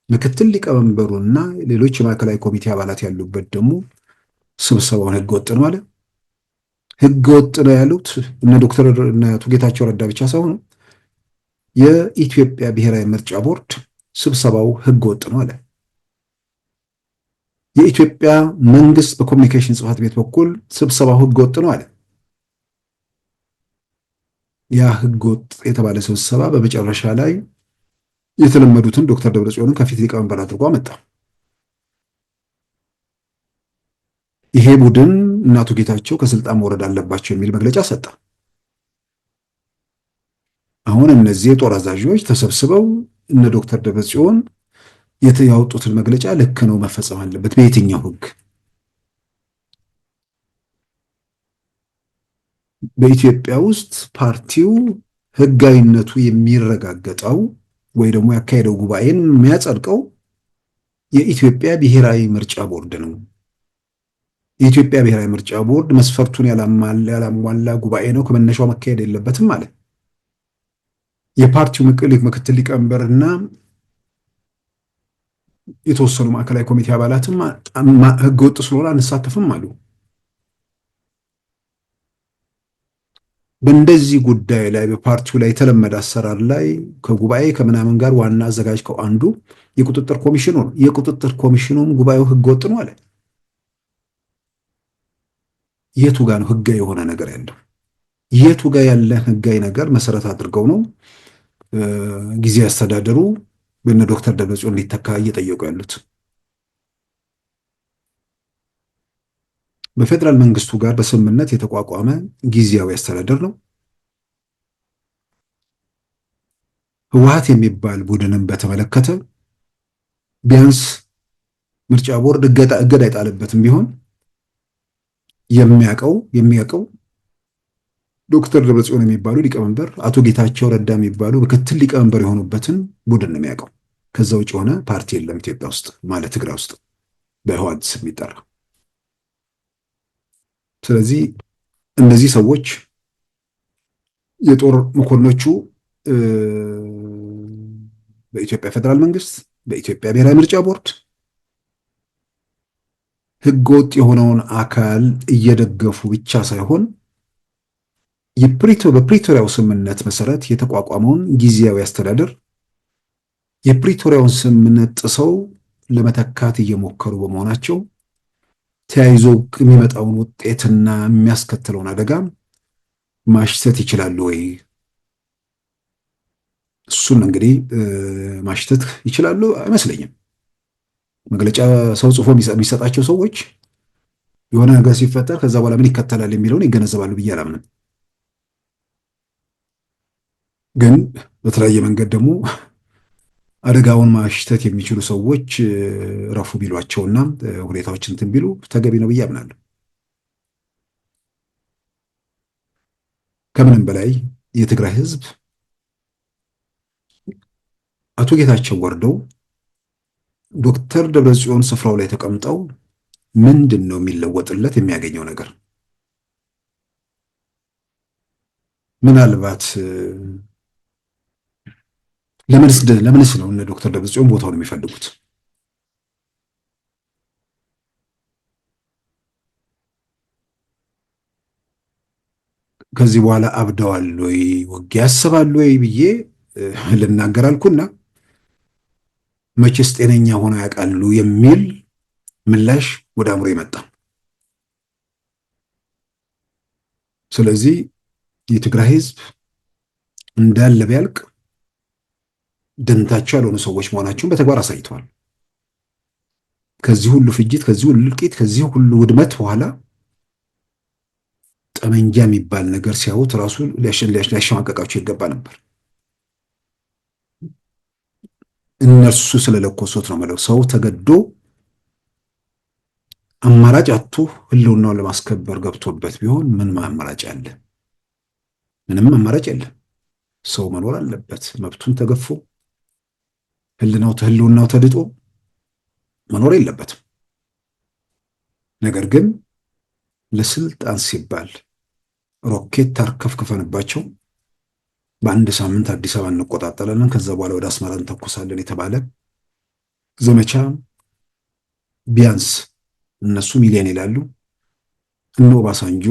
[SPEAKER 1] ምክትል ሊቀመንበሩና ሌሎች የማዕከላዊ ኮሚቴ አባላት ያሉበት ደግሞ ስብሰባውን ህገወጥ ነው አለ። ህገወጥ ነው ያሉት እነ ዶክተር አቶ ጌታቸው ረዳ ብቻ ሳይሆኑ የኢትዮጵያ ብሔራዊ ምርጫ ቦርድ ስብሰባው ህገወጥ ነው አለ። የኢትዮጵያ መንግስት በኮሚኒኬሽን ጽሕፈት ቤት በኩል ስብሰባው ህገወጥ ነው አለ። ያ ህገወጥ የተባለ ስብሰባ በመጨረሻ ላይ የተለመዱትን ዶክተር ደብረጽዮንን ከፊት ሊቀመንበር አድርጎ አመጣ። ይሄ ቡድን እና አቶ ጌታቸው ከስልጣን መውረድ አለባቸው የሚል መግለጫ ሰጠ። አሁን እነዚህ የጦር አዛዦች ተሰብስበው እነ ዶክተር ደብረጽዮን ያወጡትን መግለጫ ልክ ነው መፈጸም አለበት በየትኛው ህግ? በኢትዮጵያ ውስጥ ፓርቲው ህጋዊነቱ የሚረጋገጠው ወይ ደግሞ ያካሄደው ጉባኤን የሚያጸድቀው የኢትዮጵያ ብሔራዊ ምርጫ ቦርድ ነው። የኢትዮጵያ ብሔራዊ ምርጫ ቦርድ መስፈርቱን ያላሟላ ጉባኤ ነው ከመነሻው መካሄድ የለበትም ማለት። የፓርቲው ምክትል ሊቀመንበርና የተወሰኑ ማዕከላዊ ኮሚቴ አባላትም ህገወጥ ስለሆነ አንሳተፍም አሉ። በእንደዚህ ጉዳይ ላይ በፓርቲው ላይ የተለመደ አሰራር ላይ ከጉባኤ ከምናምን ጋር ዋና አዘጋጅ አንዱ የቁጥጥር ኮሚሽኑ ነው። የቁጥጥር ኮሚሽኑም ጉባኤው ህገወጥ ነው አለ። የቱ ጋር ነው ህጋዊ የሆነ ነገር ያለው? የቱ ጋር ያለ ህጋዊ ነገር መሰረት አድርገው ነው ጊዜ አስተዳደሩ በእነ ዶክተር ደብረጽዮን ሊተካ እየጠየቁ ያሉት? በፌዴራል መንግስቱ ጋር በስምምነት የተቋቋመ ጊዜያዊ አስተዳደር ነው። ህወሓት የሚባል ቡድንን በተመለከተ ቢያንስ ምርጫ ቦርድ እገዳ አይጣልበትም ቢሆን የሚያውቀው ዶክተር ደብረጽዮን የሚባሉ ሊቀመንበር፣ አቶ ጌታቸው ረዳ የሚባሉ ምክትል ሊቀመንበር የሆኑበትን ቡድን ነው የሚያውቀው። ከዛ ውጭ የሆነ ፓርቲ የለም ኢትዮጵያ ውስጥ ማለት ትግራይ ውስጥ በህወሓት ስም የሚጠራ። ስለዚህ እነዚህ ሰዎች የጦር መኮንኖቹ በኢትዮጵያ ፌዴራል መንግስት፣ በኢትዮጵያ ብሔራዊ ምርጫ ቦርድ ህገወጥ የሆነውን አካል እየደገፉ ብቻ ሳይሆን በፕሪቶሪያው ስምምነት መሰረት የተቋቋመውን ጊዜያዊ አስተዳደር የፕሪቶሪያውን ስምምነት ጥሰው ለመተካት እየሞከሩ በመሆናቸው ተያይዞ የሚመጣውን ውጤትና የሚያስከትለውን አደጋ ማሽተት ይችላሉ ወይ? እሱን እንግዲህ ማሽተት ይችላሉ አይመስለኝም። መግለጫ ሰው ጽፎ የሚሰጣቸው ሰዎች የሆነ ነገር ሲፈጠር ከዛ በኋላ ምን ይከተላል የሚለውን ይገነዘባሉ ብዬ አላምንም። ግን በተለያየ መንገድ ደግሞ አደጋውን ማሽተት የሚችሉ ሰዎች ረፉ ቢሏቸውና ሁኔታዎችን እንትን ቢሉ ተገቢ ነው ብዬ አምናለሁ። ከምንም በላይ የትግራይ ህዝብ አቶ ጌታቸው ወርደው ዶክተር ደብረጽዮን ስፍራው ላይ ተቀምጠው ምንድን ነው የሚለወጥለት የሚያገኘው ነገር? ምናልባት ለምንስ ነው እነ ዶክተር ደብረጽዮን ቦታውን የሚፈልጉት? ከዚህ በኋላ አብደዋል ወይ ውጊያ ያስባሉ ወይ ብዬ ልናገር አልኩና መቼስ ጤነኛ ሆነው ያውቃሉ የሚል ምላሽ ወደ አእምሮ መጣ። ስለዚህ የትግራይ ህዝብ እንዳለ ቢያልቅ ደንታቸው ያልሆኑ ሰዎች መሆናቸውን በተግባር አሳይተዋል። ከዚህ ሁሉ ፍጅት፣ ከዚህ ሁሉ እልቂት፣ ከዚህ ሁሉ ውድመት በኋላ ጠመንጃ የሚባል ነገር ሲያዩት ራሱ ሊያሸማቀቃቸው ይገባ ነበር። እነርሱ ስለለኮሱት ነው ማለት ሰው ተገዶ አማራጭ አጥቶ ህልውናውን ለማስከበር ገብቶበት ቢሆን ምን አማራጭ አለ? ምንም አማራጭ የለም። ሰው መኖር አለበት። መብቱን ተገፎ ህልውናው ተድጦ መኖር የለበትም። ነገር ግን ለስልጣን ሲባል ሮኬት ታርከፍክፈንባቸው በአንድ ሳምንት አዲስ አበባ እንቆጣጠራለን፣ ከዛ በኋላ ወደ አስመራ እንተኩሳለን የተባለ ዘመቻ ቢያንስ እነሱ ሚሊዮን ይላሉ፣ እነ ኦባሳንጆ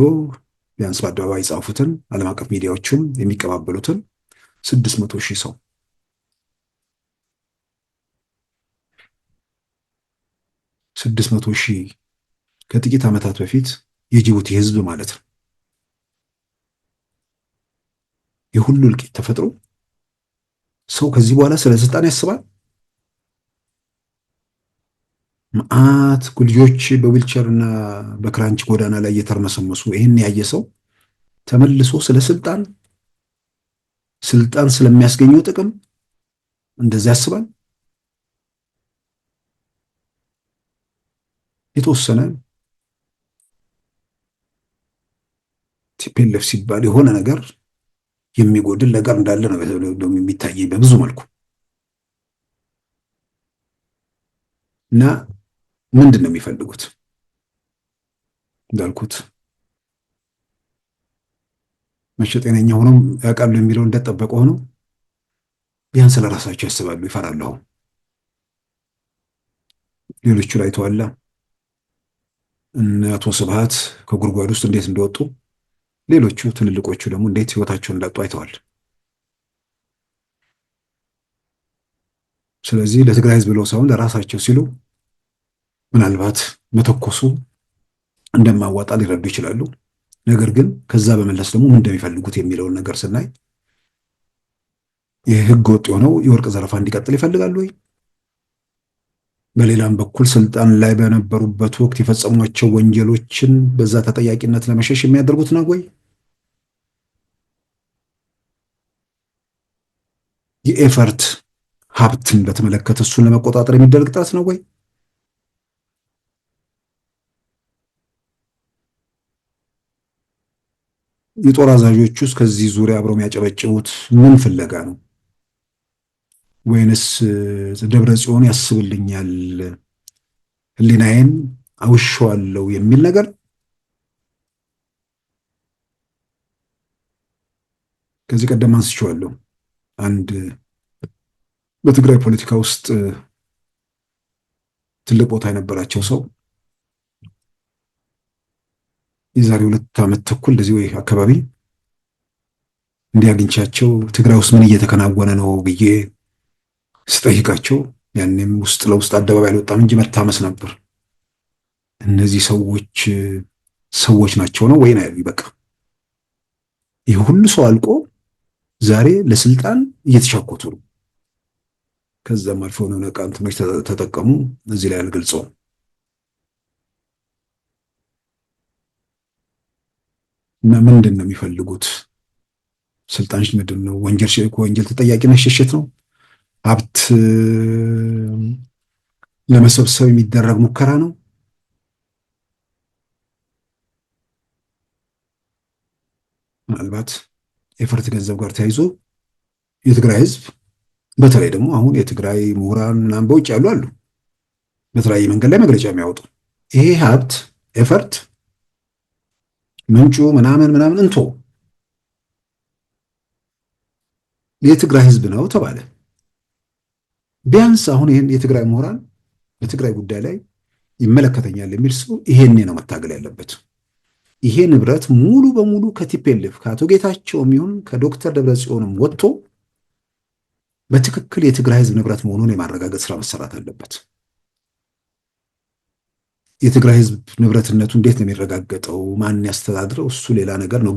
[SPEAKER 1] ቢያንስ በአደባባይ የጻፉትን ዓለም አቀፍ ሚዲያዎችም የሚቀባበሉትን 600,000 ሰው 600,000 ከጥቂት ዓመታት በፊት የጅቡቲ ህዝብ ማለት ነው። የሁሉ እልቂት ተፈጥሮ ሰው ከዚህ በኋላ ስለ ስልጣን ያስባል? መዓት ልጆች በዊልቸር እና በክራንች ጎዳና ላይ እየተርመሰመሱ ይህን ያየ ሰው ተመልሶ ስለ ስልጣን ስለሚያስገኘው ጥቅም እንደዚያ ያስባል? የተወሰነ ቲፒኤልኤፍ ሲባል የሆነ ነገር የሚጎድል ነገር እንዳለ ነው የሚታይ በብዙ መልኩ። እና ምንድን ነው የሚፈልጉት? እንዳልኩት መቼ ጤነኛ ሆነው ያውቃሉ የሚለው እንደጠበቀ ሆኖ ቢያንስ ለራሳቸው ያስባሉ፣ ይፈራሉ። አሁን ሌሎቹ ላይ ተዋላ እነ አቶ ስብሃት ከጉድጓድ ውስጥ እንዴት እንደወጡ ሌሎቹ ትልልቆቹ ደግሞ እንዴት ህይወታቸውን እንዳጡ አይተዋል። ስለዚህ ለትግራይ ህዝብ ብለው ሳይሆን ለራሳቸው ሲሉ ምናልባት መተኮሱ እንደማዋጣ ሊረዱ ይችላሉ። ነገር ግን ከዛ በመለስ ደግሞ ምን እንደሚፈልጉት የሚለውን ነገር ስናይ ይህ ህገ ወጥ የሆነው የወርቅ ዘረፋ እንዲቀጥል ይፈልጋሉ ወይ? በሌላም በኩል ስልጣን ላይ በነበሩበት ወቅት የፈጸሟቸው ወንጀሎችን በዛ ተጠያቂነት ለመሸሽ የሚያደርጉት ነው ወይ? የኤፈርት ሀብትን በተመለከተ እሱን ለመቆጣጠር የሚደረግ ጥረት ነው ወይ? የጦር አዛዦች ውስጥ ከዚህ ዙሪያ አብረው የሚያጨበጭቡት ምን ፍለጋ ነው? ወይንስ ደብረ ጽዮን ያስብልኛል፣ ህሊናዬን አውሸዋለሁ የሚል ነገር? ከዚህ ቀደም አንስቼዋለሁ። አንድ በትግራይ ፖለቲካ ውስጥ ትልቅ ቦታ የነበራቸው ሰው የዛሬ 2 ዓመት ተኩል እንደዚህ ወይ አካባቢ እንዲያግኝቻቸው ትግራይ ውስጥ ምን እየተከናወነ ነው ብዬ ስጠይቃቸው ያኔም ውስጥ ለውስጥ አደባባይ አልወጣም እንጂ መታመስ ነበር። እነዚህ ሰዎች ናቸው ነው ወይ ነው? በቃ ይህ ሁሉ ሰው አልቆ ዛሬ ለስልጣን እየተሻኮቱ ነው። ከዛም አልፎ ነው እንትኖች ተጠቀሙ። እዚህ ላይ አልገልጸውም። እና ምንድን ነው የሚፈልጉት? ስልጣን ምንድን ነው? ወንጀል ተጠያቂነት ሽሽት ነው? ሀብት ለመሰብሰብ የሚደረግ ሙከራ ነው? ምናልባት የፈርት ገንዘብ ጋር ተያይዞ የትግራይ ህዝብ በተለይ ደግሞ አሁን የትግራይ ምሁራን ምናምን በውጭ ያሉ አሉ፣ በተለያየ መንገድ ላይ መግለጫ የሚያወጡ ይሄ ሀብት ኤፈርት ምንጩ ምናምን እንቶ የትግራይ ህዝብ ነው ተባለ። ቢያንስ አሁን ይሄን የትግራይ ምሁራን በትግራይ ጉዳይ ላይ ይመለከተኛል የሚል ሰው ይሄኔ ነው መታገል ያለበት። ይሄ ንብረት ሙሉ በሙሉ ከቲፒኤልኤፍ ከአቶ ጌታቸውም ይሁን ከዶክተር ደብረጽዮንም ወጥቶ በትክክል የትግራይ ህዝብ ንብረት መሆኑን የማረጋገጥ ስራ መሰራት አለበት። የትግራይ ህዝብ ንብረትነቱ እንዴት ነው የሚረጋገጠው? ማን ያስተዳድረው? እሱ ሌላ ነገር ነው።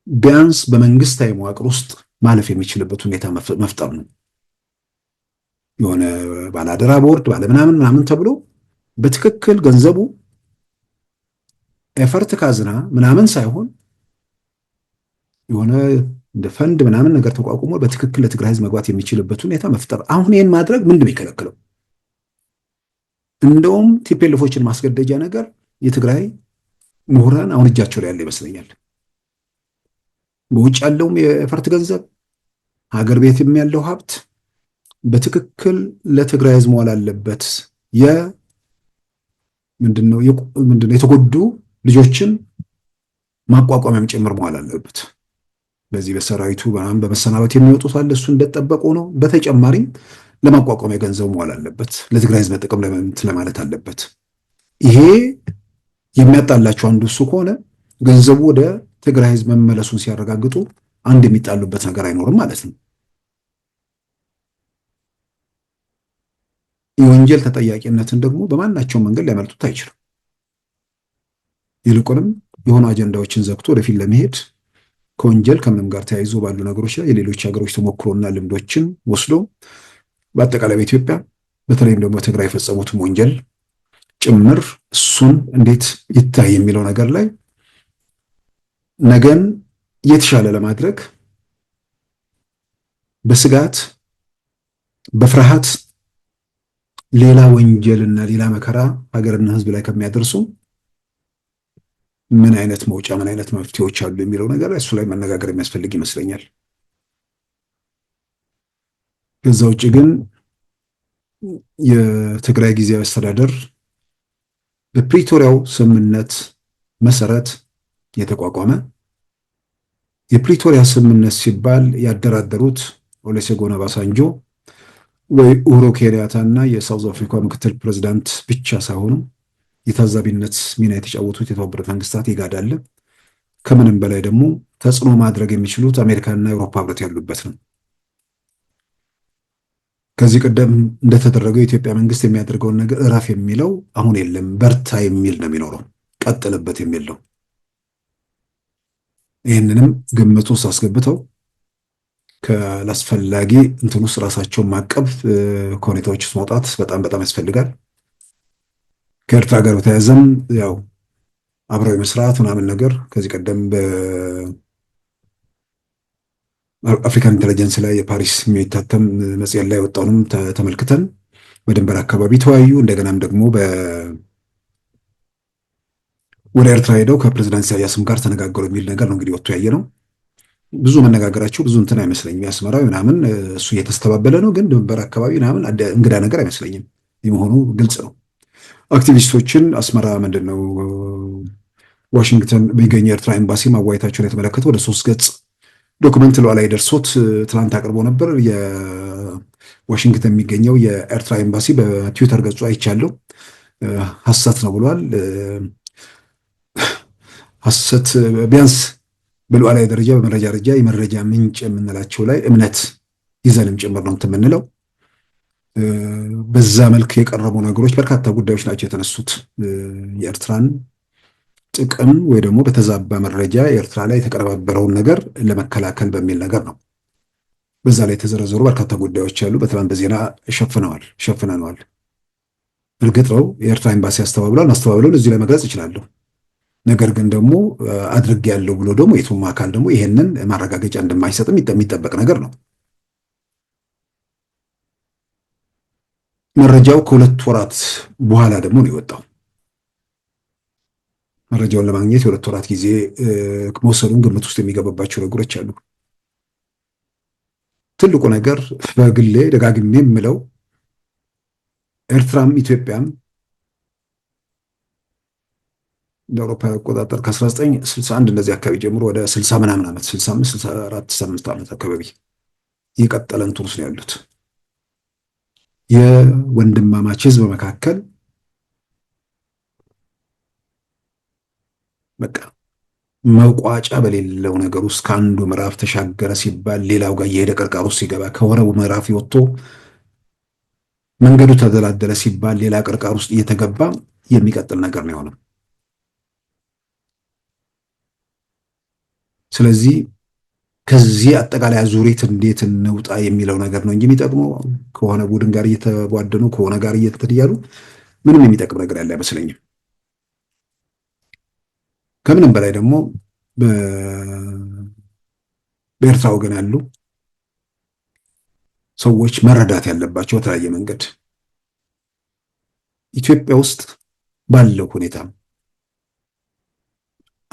[SPEAKER 1] ቢያንስ በመንግስታዊ መዋቅር ውስጥ ማለፍ የሚችልበት ሁኔታ መፍጠር ነው። የሆነ ባለአደራ ቦርድ ምናምን ተብሎ በትክክል ገንዘቡ ኤፈርት ካዝና ምናምን ሳይሆን የሆነ እንደ ፈንድ ምናምን ነገር ተቋቁሞ በትክክል ለትግራይ ህዝብ መግባት የሚችልበት ሁኔታ መፍጠር። አሁን ይህን ማድረግ ምንድን ነው የሚከለክለው? እንደውም ቲፒኤልኤፎችን ማስገደጃ ነገር የትግራይ ምሁራን አሁን እጃቸው ላይ ያለ ይመስለኛል። በውጭ ያለውም የኤፈርት ገንዘብ ሀገር ቤትም ያለው ሀብት በትክክል ለትግራይ ህዝብ መዋል አለበት። ምንድነው የተጎዱ ልጆችን ማቋቋሚያም ጭምር መዋል አለበት። በዚህ በሰራዊቱ በመሰናበት የሚወጡት አለ፣ እሱ እንደተጠበቁ ነው። በተጨማሪም ለማቋቋሚያ ገንዘብ መዋል አለበት። ለትግራይ ህዝብ ጥቅም ለማለት አለበት። ይሄ የሚያጣላቸው አንዱ እሱ ከሆነ ገንዘቡ ወደ ትግራይ ህዝብ መመለሱን ሲያረጋግጡ አንድ የሚጣሉበት ነገር አይኖርም ማለት ነው። የወንጀል ተጠያቂነትን ደግሞ በማናቸው መንገድ ሊያመልጡት አይችልም። ይልቁንም የሆኑ አጀንዳዎችን ዘግቶ ወደፊት ለመሄድ ከወንጀል ከምንም ጋር ተያይዞ ባሉ ነገሮች ላይ የሌሎች ሀገሮች ተሞክሮና ልምዶችን ወስዶ በአጠቃላይ በኢትዮጵያ በተለይም ደግሞ ትግራይ የፈጸሙትም ወንጀል ጭምር እሱን እንዴት ይታይ የሚለው ነገር ላይ ነገን የተሻለ ለማድረግ በስጋት በፍርሃት ሌላ ወንጀልና ሌላ መከራ ሀገርና ህዝብ ላይ ከሚያደርሱ ምን አይነት መውጫ ምን አይነት መፍትሄዎች አሉ የሚለው ነገር እሱ ላይ መነጋገር የሚያስፈልግ ይመስለኛል። ከዛ ውጭ ግን የትግራይ ጊዜያዊ አስተዳደር በፕሪቶሪያው ስምምነት መሰረት የተቋቋመ የፕሪቶሪያ ስምምነት ሲባል ያደራደሩት ኦሉሴጉን ኦባሳንጆ ወይ ኡሁሩ ኬንያታ እና የሳውዝ አፍሪካ ምክትል ፕሬዚዳንት ብቻ ሳይሆኑ የታዛቢነት ሚና የተጫወቱት የተባበሩት መንግስታት ኢጋድ አለ። ከምንም በላይ ደግሞ ተጽዕኖ ማድረግ የሚችሉት አሜሪካና የአውሮፓ ህብረት ያሉበት ነው። ከዚህ ቀደም እንደተደረገው የኢትዮጵያ መንግስት የሚያደርገውን ነገር እረፍ የሚለው አሁን የለም፣ በርታ የሚል ነው የሚኖረው፣ ቀጥልበት የሚል ነው። ይህንንም ግምት ውስጥ አስገብተው ካላስፈላጊ እንትን ውስጥ ራሳቸውን ማቀብ ከሁኔታዎች ውስጥ መውጣት በጣም በጣም ያስፈልጋል። ከኤርትራ ጋር በተያያዘም ያው አብረው የመስራት ምናምን ነገር ከዚህ ቀደም በአፍሪካን ኢንቴሊጀንስ ላይ የፓሪስ የሚታተም መጽሔት ላይ ወጣውንም ተመልክተን በድንበር አካባቢ ተወያዩ። እንደገናም ደግሞ ወደ ኤርትራ ሄደው ከፕሬዚዳንት ኢሳያስም ጋር ተነጋገሩ የሚል ነገር ነው እንግዲህ ወጥቶ ያየ ነው። ብዙ መነጋገራቸው ብዙ እንትን አይመስለኝም። አስመራ ምናምን እሱ እየተስተባበለ ነው፣ ግን ድንበር አካባቢ ምናምን እንግዳ ነገር አይመስለኝም። የመሆኑ ግልጽ ነው። አክቲቪስቶችን አስመራ ምንድነው ዋሽንግተን በሚገኘው የኤርትራ ኤምባሲ ማዋየታቸውን የተመለከተ ወደ 3 ገጽ ዶክመንት ላይ ደርሶት ትናንት አቅርቦ ነበር። የዋሽንግተን የሚገኘው የኤርትራ ኤምባሲ በትዊተር ገጹ አይቻለው ሐሰት ነው ብሏል። ሐሰት ቢያንስ በሉዓላዊ ደረጃ በመረጃ ደረጃ የመረጃ ምንጭ የምንላቸው ላይ እምነት ይዘንም ጭምር ነው የምንለው። በዛ መልክ የቀረቡ ነገሮች በርካታ ጉዳዮች ናቸው የተነሱት። የኤርትራን ጥቅም ወይ ደግሞ በተዛባ መረጃ ኤርትራ ላይ የተቀነባበረውን ነገር ለመከላከል በሚል ነገር ነው። በዛ ላይ የተዘረዘሩ በርካታ ጉዳዮች አሉ። በትናንት በዜና ሸፍነነዋል። እርግጥ ነው የኤርትራ ኤምባሲ አስተባብሏል። ማስተባበሉን እዚህ ላይ መግለጽ እችላለሁ። ነገር ግን ደግሞ አድርጌያለሁ ብሎ ደግሞ የቱም አካል ደግሞ ይሄንን ማረጋገጫ እንደማይሰጥም የሚጠበቅ ነገር ነው። መረጃው ከ2 ወራት በኋላ ደግሞ ነው የወጣው። መረጃውን ለማግኘት የ2 ወራት ጊዜ መውሰዱን ግምት ውስጥ የሚገባባቸው ነገሮች አሉ። ትልቁ ነገር በግሌ ደጋግሜ የምለው ኤርትራም ኢትዮጵያም እንደ አውሮፓ አቆጣጠር ከ1961 እንደዚህ አካባቢ ጀምሮ ወደ 60 ምናምን ዓመት 65 64 65 ዓመት አካባቢ የቀጠለ እንትን ውስጥ ነው ያሉት። የወንድማማች ህዝብ መካከል በቃ መቋጫ በሌለው ነገር ውስጥ ከአንዱ ምዕራፍ ተሻገረ ሲባል ሌላው ጋር እየሄደ ቅርቃር ውስጥ ሲገባ፣ ከወረቡ ምዕራፍ ወጥቶ መንገዱ ተደላደለ ሲባል ሌላ ቅርቃር ውስጥ እየተገባ የሚቀጥል ነገር ነው የሆነው። ስለዚህ ከዚህ አጠቃላይ አዙሪት እንዴት እንውጣ የሚለው ነገር ነው እንጂ የሚጠቅመው ከሆነ ቡድን ጋር እየተቧደኑ ከሆነ ጋር እየተያሉ ምንም የሚጠቅም ነገር ያለ አይመስለኝም። ከምንም በላይ ደግሞ በኤርትራ ወገን ያሉ ሰዎች መረዳት ያለባቸው በተለያየ መንገድ ኢትዮጵያ ውስጥ ባለው ሁኔታ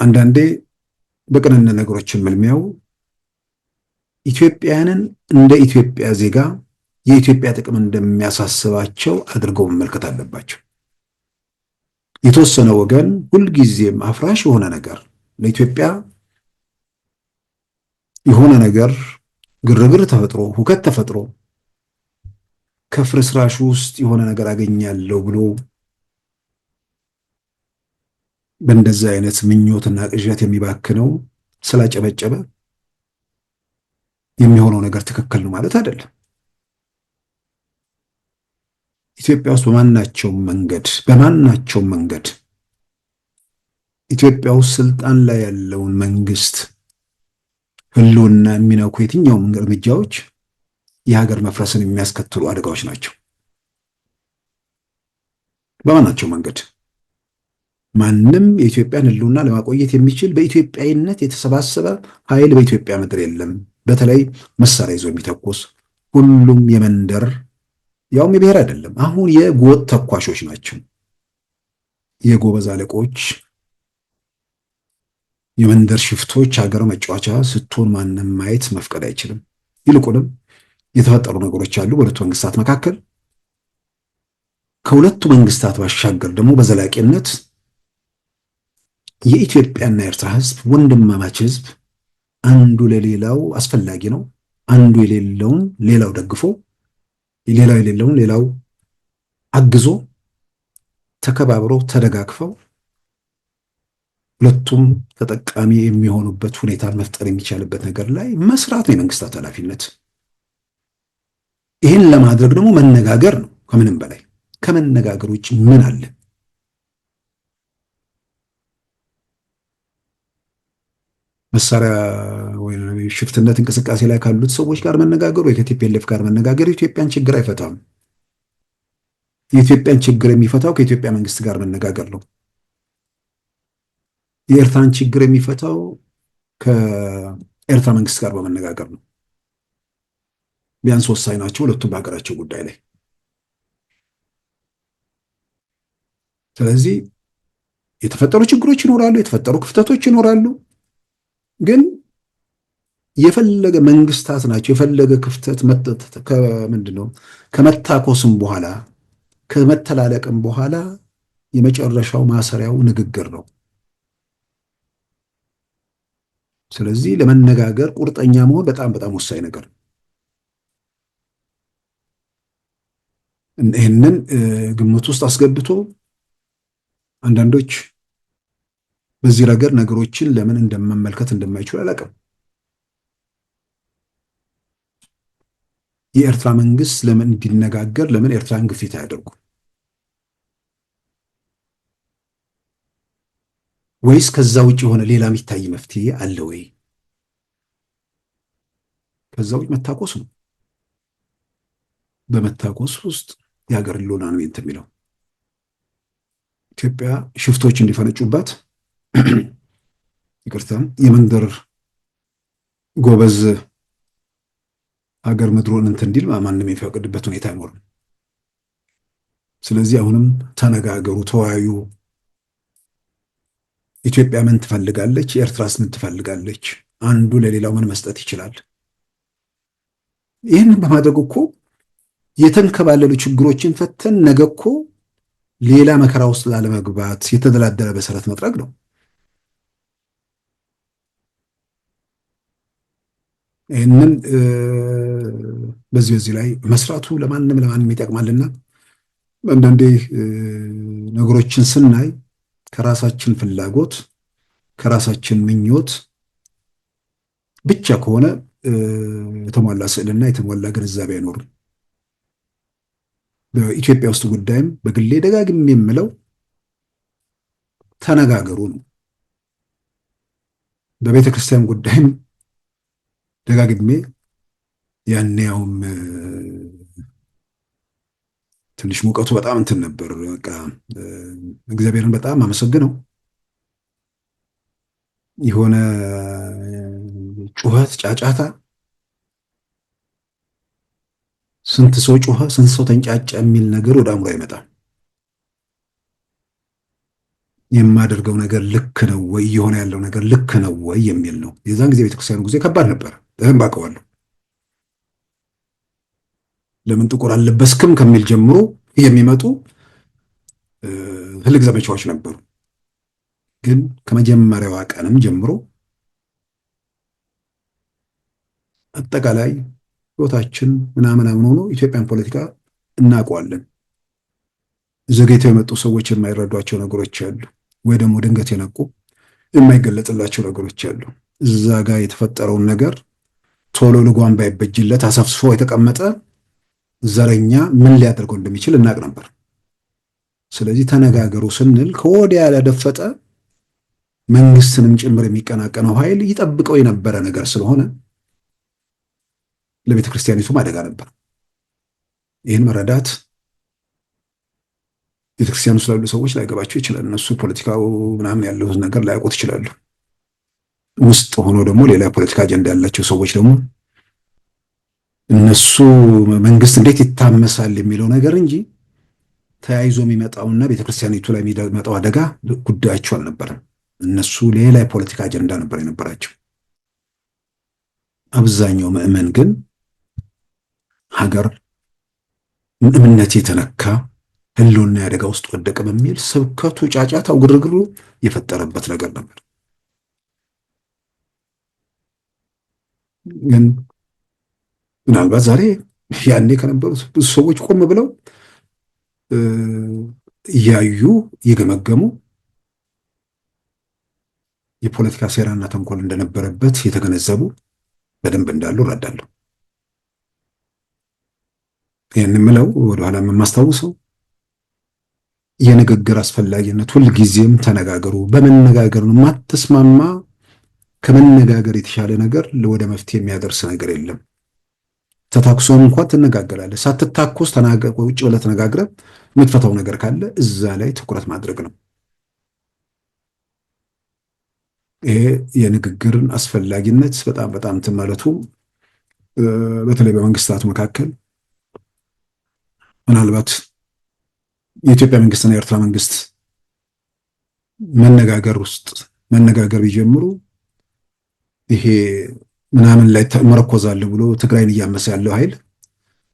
[SPEAKER 1] አንዳንዴ በቅንነት ነገሮችን መልሚያው ኢትዮጵያውያንን እንደ ኢትዮጵያ ዜጋ የኢትዮጵያ ጥቅም እንደሚያሳስባቸው አድርገው መመልከት አለባቸው። የተወሰነ ወገን ሁልጊዜም አፍራሽ የሆነ ነገር ለኢትዮጵያ የሆነ ነገር ግርግር ተፈጥሮ ሁከት ተፈጥሮ ከፍርስራሹ ውስጥ የሆነ ነገር አገኛለሁ ብሎ በእንደዚህ አይነት ምኞትና ቅዠት የሚባክነው ስላጨበጨበ የሚሆነው ነገር ትክክል ነው ማለት አይደለም። ኢትዮጵያ ውስጥ በማናቸውም መንገድ ኢትዮጵያ ውስጥ ስልጣን ላይ ያለውን መንግስት ህልውና የሚነኩ የትኛውም እርምጃዎች የሀገር መፍረስን የሚያስከትሉ አደጋዎች ናቸው። በማናቸው መንገድ ማንም የኢትዮጵያን ህልውና ለማቆየት የሚችል በኢትዮጵያዊነት የተሰባሰበ ኃይል በኢትዮጵያ ምድር የለም። በተለይ መሳሪያ ይዞ የሚተኩስ ሁሉም የመንደር ያውም የብሔር አይደለም፣ አሁን የጎጥ ተኳሾች ናቸው። የጎበዝ አለቆች፣ የመንደር ሽፍቶች ሀገር መጫወቻ ስትሆን ማንም ማየት መፍቀድ አይችልም። ይልቁንም የተፈጠሩ ነገሮች አሉ በሁለቱ መንግስታት መካከል። ከሁለቱ መንግስታት ባሻገር ደግሞ በዘላቂነት የኢትዮጵያና የኤርትራ ህዝብ ወንድማማች ህዝብ አንዱ ለሌላው አስፈላጊ ነው። አንዱ የሌለውን ሌላው ደግፎ ሌላው የሌለውን ሌላው አግዞ ተከባብረው ተደጋግፈው ሁለቱም ተጠቃሚ የሚሆኑበት ሁኔታን መፍጠር የሚቻልበት ነገር ላይ መስራት ነው የመንግስታት ኃላፊነት። ይህን ለማድረግ ደግሞ መነጋገር ነው። ከምንም በላይ ከመነጋገር ውጭ ምን አለ? መሳሪያ ወይ ሽፍትነት እንቅስቃሴ ላይ ካሉት ሰዎች ጋር መነጋገር ወይ ከቲፒኤልኤፍ ጋር መነጋገር የኢትዮጵያን ችግር አይፈታም። የኢትዮጵያን ችግር የሚፈታው ከኢትዮጵያ መንግስት ጋር መነጋገር ነው። የኤርትራን ችግር የሚፈታው ከኤርትራ መንግስት ጋር በመነጋገር ነው። ቢያንስ ወሳኝ ናቸው ሁለቱም በሀገራቸው ጉዳይ ላይ። ስለዚህ የተፈጠሩ ችግሮች ይኖራሉ፣ የተፈጠሩ ክፍተቶች ይኖራሉ። ግን የፈለገ መንግስታት ናቸው የፈለገ ክፍተት ምንድነው ከመታኮስም በኋላ ከመተላለቅም በኋላ የመጨረሻው ማሰሪያው ንግግር ነው። ስለዚህ ለመነጋገር ቁርጠኛ መሆን በጣም በጣም ወሳኝ ነገር ነው። ይህንን ግምት ውስጥ አስገብቶ አንዳንዶች በዚህ ረገድ ነገሮችን ለምን እንደመመልከት እንደማይችሉ አላውቅም። የኤርትራ መንግስት ለምን እንዲነጋገር ለምን ኤርትራን ግፊት አያደርጉ? ወይስ ከዛ ውጭ የሆነ ሌላ የሚታይ መፍትሄ አለ ወይ? ከዛ ውጭ መታኮስ ነው። በመታኮስ ውስጥ የሀገር ህልውና ነው የሚለው። ኢትዮጵያ ሽፍቶች እንዲፈነጩባት ይቅርታ የመንደር ጎበዝ ሀገር ምድሩን እንትን እንዲል ማንም የሚፈቅድበት ሁኔታ አይኖርም። ስለዚህ አሁንም ተነጋገሩ፣ ተወያዩ። ኢትዮጵያ ምን ትፈልጋለች? ኤርትራስ ምን ትፈልጋለች? አንዱ ለሌላው ምን መስጠት ይችላል? ይህንን በማድረግ እኮ የተንከባለሉ ችግሮችን ፈተን ነገ እኮ ሌላ መከራ ውስጥ ላለመግባት የተደላደለ መሰረት መጥረግ ነው። ይህንን በዚህ ላይ መስራቱ ለማንም ይጠቅማልና አንዳንዴ ነገሮችን ስናይ ከራሳችን ፍላጎት ከራሳችን ምኞት ብቻ ከሆነ የተሟላ ስዕልና የተሟላ ግንዛቤ አይኖርም። በኢትዮጵያ ውስጥ ጉዳይም በግሌ ደጋግሜ የምለው ተነጋገሩ ነው። በቤተ ክርስቲያን ጉዳይም ደጋግሜ ያኔውም ትንሽ ሙቀቱ በጣም እንትን ነበር። በቃ እግዚአብሔርን በጣም አመሰግነው። የሆነ ጩኸት፣ ጫጫታ፣ ስንት ሰው ጮኸ፣ ስንት ሰው ተንጫጫ የሚል ነገር ወደ አእምሮ አይመጣም። የማደርገው ነገር ልክ ነው ወይ፣ እየሆነ ያለው ነገር ልክ ነው ወይ የሚል ነው። የዛን ጊዜ ቤተክርስቲያኑ ጊዜ ከባድ ነበር። በደንብ አውቀዋለሁ። ለምን ጥቁር አልለበስክም ከሚል ጀምሮ የሚመጡ ትልቅ ዘመቻዎች ነበሩ። ግን ከመጀመሪያዋ ቀንም ጀምሮ አጠቃላይ ህይወታችን ምናምን ሆኖ ኢትዮጵያን ፖለቲካ እናውቀዋለን። ዘግይተው የመጡ ሰዎች የማይረዷቸው ነገሮች አሉ፣ ወይ ደግሞ ድንገት የነቁ የማይገለጽላቸው ነገሮች አሉ። እዛ ጋር የተፈጠረውን ነገር ቶሎ ልጓም ባይበጅለት አሰፍስፎ የተቀመጠ ዘረኛ ምን ሊያደርገው እንደሚችል እናቅ ነበር። ስለዚህ ተነጋገሩ ስንል ከወዲያ ያላደፈጠ መንግስትንም ጭምር የሚቀናቀነው ኃይል ይጠብቀው የነበረ ነገር ስለሆነ ለቤተ ክርስቲያኒቱም አደጋ ነበር። ይህን መረዳት ቤተክርስቲያኑ ስላሉ ሰዎች ላይገባቸው ይችላል። እነሱ ፖለቲካው ምናምን ያለው ነገር ላያውቁት ይችላሉ። ውስጥ ሆኖ ደግሞ ሌላ ፖለቲካ አጀንዳ ያላቸው ሰዎች ደግሞ እነሱ መንግስት እንዴት ይታመሳል የሚለው ነገር እንጂ ተያይዞ የሚመጣውና ቤተክርስቲያኒቱ ላይ የሚመጣው አደጋ ጉዳያቸው አልነበረም። እነሱ ሌላ የፖለቲካ አጀንዳ ነበር የነበራቸው። አብዛኛው ምዕመን ግን ሀገር እምነት የተነካ ህልውና አደጋ ውስጥ ወደቀ በሚል ስብከቱ፣ ጫጫታው፣ ግርግሩ የፈጠረበት ነገር ነበር። ግን ምናልባት ዛሬ ያኔ ከነበሩት ብዙ ሰዎች ቆም ብለው እያዩ እየገመገሙ የፖለቲካ ሴራና ተንኮል እንደነበረበት የተገነዘቡ በደንብ እንዳሉ እረዳለሁ። ይህን የምለው ወደኋላ የማስታውሰው የንግግር አስፈላጊነት ሁልጊዜም ተነጋገሩ። በመነጋገር ነው። ማትስማማ ከመነጋገር የተሻለ ነገር ወደ መፍትሄ የሚያደርስ ነገር የለም። ተታኩሶም እንኳን ትነጋገራለህ። ሳትታኮስ ውጭ ብለህ ተነጋግረህ የምትፈታው ነገር ካለ እዛ ላይ ትኩረት ማድረግ ነው። ይሄ የንግግርን አስፈላጊነት በጣም በጣም እንትን ማለቱ በተለይ በመንግስታቱ መካከል ምናልባት የኢትዮጵያ መንግስትና የኤርትራ መንግስት መነጋገር ቢጀምሩ ይሄ ምናምን ላይ መረኮዛለሁ ብሎ ትግራይን እያመሰ ያለው ኃይል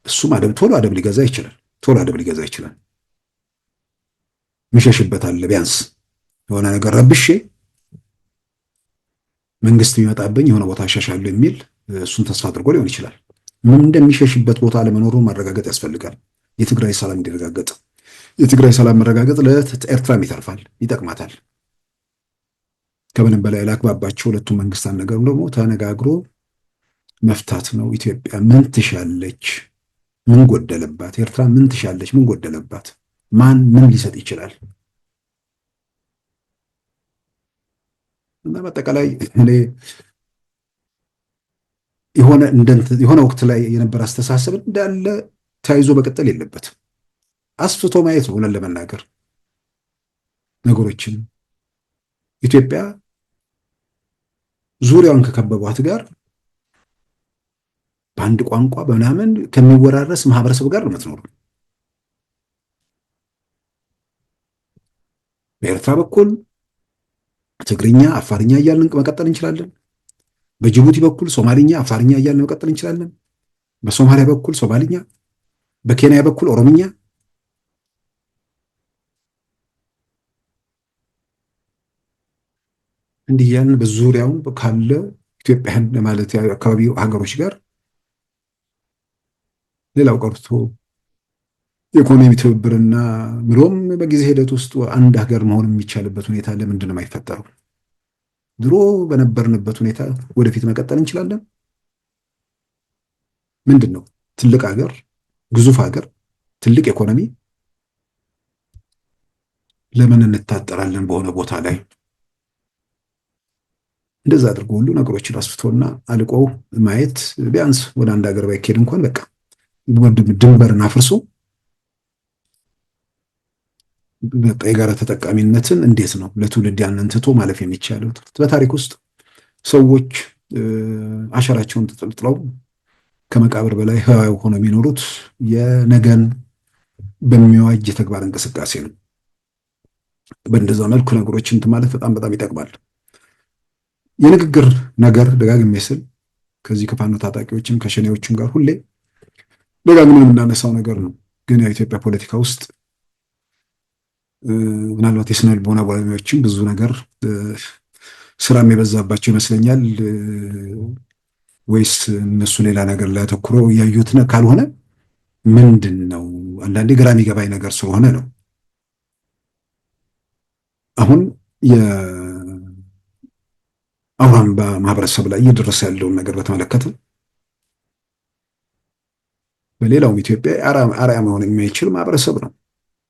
[SPEAKER 1] እሱም ቶሎ አደብ ሊገዛ ይችላል። ምሸሽበት አለ። ቢያንስ የሆነ ነገር ረብሼ መንግስት የሚመጣብኝ የሆነ ቦታ አሻሻለሁ የሚል እሱን ተስፋ አድርጎ ሊሆን ይችላል። ምን እንደሚሸሽበት ቦታ አለመኖሩን ማረጋገጥ ያስፈልጋል። የትግራይ ሰላም እንዲረጋገጥ። የትግራይ ሰላም መረጋገጥ ለኤርትራም ይተርፋል፣ ይጠቅማታል። ከምንም በላይ ላግባባቸው ሁለቱም መንግስታት ነገር ደግሞ ተነጋግሮ መፍታት ነው። ኢትዮጵያ ምን ትሻለች? ምን ጎደለባት? ኤርትራ ምን ትሻለች? ምን ጎደለባት? ማን ምን ሊሰጥ ይችላል? እና በአጠቃላይ እኔ የሆነ ወቅት ላይ የነበረ አስተሳሰብ እንዳለ ተያይዞ መቀጠል የለበትም። አስፍቶ ማየት ነው። ሆነን ለመናገር ነገሮችን ኢትዮጵያ ዙሪያውን ከከበቧት ጋር በአንድ ቋንቋ በምናምን ከሚወራረስ ማህበረሰብ ጋር ነው የምትኖሩ። በኤርትራ በኩል ትግርኛ፣ አፋርኛ እያልን መቀጠል እንችላለን። በጅቡቲ በኩል ሶማሊኛ፣ አፋርኛ እያልን መቀጠል እንችላለን። በሶማሊያ በኩል ሶማሊኛ፣ በኬንያ በኩል ኦሮምኛ። እንዲህ እያልን በዙሪያውን ካለ ኢትዮጵያን ማለት አካባቢው ሀገሮች ጋር ሌላው ቀርቶ የኢኮኖሚ ትብብርና ምሎም በጊዜ ሂደት ውስጥ አንድ ሀገር መሆን የሚቻልበት ሁኔታ ለምንድን ነው የማይፈጠረው? ድሮ በነበርንበት ሁኔታ ወደፊት መቀጠል እንችላለን። ምንድን ነው ትልቅ ሀገር፣ ግዙፍ ሀገር፣ ትልቅ ኢኮኖሚ ለምን እንታጠራለን በሆነ ቦታ ላይ? እንደዛ አድርጎ ሁሉ ነገሮችን አስፍቶና አልቆ ማየት ቢያንስ ወደ አንድ ሀገር ባይኬድ እንኳን በቃ ድንበርን አፍርሶ የጋራ ተጠቃሚነትን እንዴት ነው ለትውልድ ያንን ትቶ ማለፍ የሚቻለው? በታሪክ ውስጥ ሰዎች አሻራቸውን ተጠልጥለው ከመቃብር በላይ ህያው ሆነው የሚኖሩት የነገን በሚዋጅ የተግባር እንቅስቃሴ ነው። በእንደዛ መልኩ ነገሮችን እንትን ማለት በጣም በጣም ይጠቅማል። የንግግር ነገር ደጋግሜ ስል ከዚህ ከፋኖ ታጣቂዎችም ከሸኔዎችም ጋር ሁሌ ደጋግመን የምናነሳው ነገር ነው። ግን የኢትዮጵያ ፖለቲካ ውስጥ ምናልባት የስነ ልቦና ባለሙያዎችም ብዙ ነገር ስራም የበዛባቸው ይመስለኛል። ወይስ እነሱ ሌላ ነገር ላይ አተኩሮ እያዩት ካልሆነ ምንድን ነው አንዳንዴ ግራ የሚገባኝ ነገር ስለሆነ ነው። አሁን የአውራምባ ማህበረሰብ ላይ እየደረሰ ያለውን ነገር በተመለከተ በሌላውም ኢትዮጵያ አርአያ መሆን የሚችል ማህበረሰብ ነው።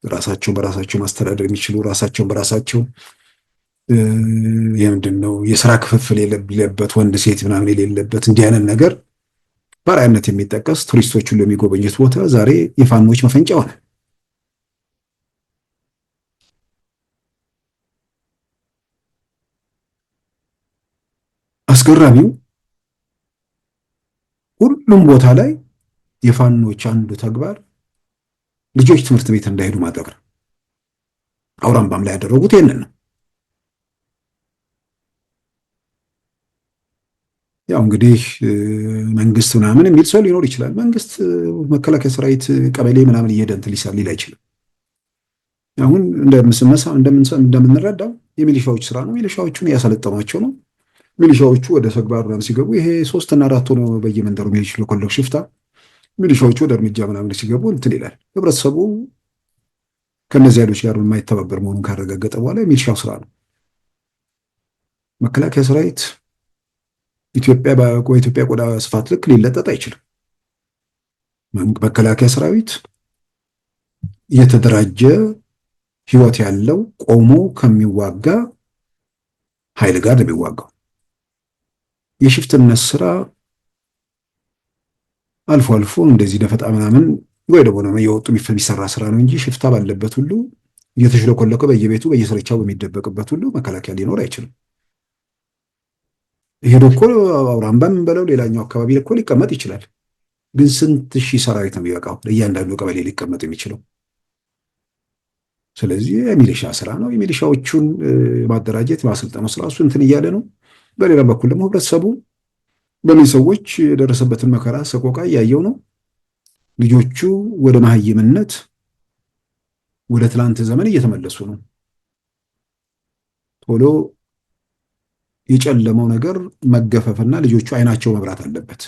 [SPEAKER 1] ራሳቸውን በራሳቸው ማስተዳደር የሚችሉ ራሳቸውን በራሳቸው የምንድን ነው የስራ ክፍፍል የሌለበት ወንድ ሴት ምናምን የሌለበት እንዲህ አይነት ነገር በአርአያነት የሚጠቀስ ቱሪስቶች ሁሉ የሚጎበኙት ቦታ ዛሬ የፋኖች መፈንጫ ሆነ። አስገራሚው ሁሉም ቦታ ላይ የፋኖች አንዱ ተግባር ልጆች ትምህርት ቤት እንዳይሄዱ ማድረግ ነው። አውራምባም ላይ ያደረጉት ይሄንን ነው። ያው እንግዲህ መንግስት ምናምን የሚል ሰው ሊኖር ይችላል። መንግስት መከላከያ ሰራዊት ቀበሌ ምናምን እየሄደ እንትን ሊል አይችልም። አሁን እንደምንረዳው የሚሊሻዎች ስራ ነው። ሚሊሻዎቹን እያሰለጠኗቸው ነው። ሚሊሻዎቹ ወደ ተግባር ምናምን ሲገቡ ይሄ 3 እና 4 ሆኖ በየመንደሩ ሚሊሻ ለኮሎክ ሽፍታ ሚሊሻዎቹ ወደ እርምጃ ምናምን ሲገቡ እንትን ይላል። ህብረተሰቡ ከእነዚህ ኃይሎች ጋር የማይተባበር መሆኑን ካረጋገጠ በኋላ የሚሊሻው ስራ ነው። መከላከያ ሰራዊት በኢትዮጵያ ቆዳ ስፋት ልክ ሊለጠጥ አይችልም። መከላከያ ሰራዊት የተደራጀ ህይወት ያለው ቆሞ ከሚዋጋ ኃይል ጋር ነው የሚዋጋው። የሽፍትነት ስራ አልፎ አልፎ እንደዚህ ደፈጣ ምናምን ወይ ደግሞ ነው የወጡ የሚሰራ ስራ ነው እንጂ ሽፍታ ባለበት ሁሉ እየተሽለኮለከ በየቤቱ በየስርቻው በሚደበቅበት ሁሉ መከላከያ ሊኖር አይችልም። ሄዶ እኮ አውራምባም በለው ሌላኛው አካባቢ እኮ ሊቀመጥ ይችላል። ግን ስንት ሺህ ሰራዊት ነው የሚበቃው ለእያንዳንዱ ቀበሌ ሊቀመጥ የሚችለው? ስለዚህ የሚሊሻ ስራ ነው። የሚሊሻዎቹን ማደራጀት ማሰልጠኑ ስራ እሱ እንትን እያለ ነው። በሌላ በኩል ደግሞ ህብረተሰቡ በእነዚህ ሰዎች የደረሰበትን መከራ ሰቆቃ እያየው ነው። ልጆቹ ወደ መሀይምነት ወደ ትላንት ዘመን እየተመለሱ ነው። ቶሎ የጨለመው ነገር መገፈፍና ልጆቹ አይናቸው መብራት አለበት።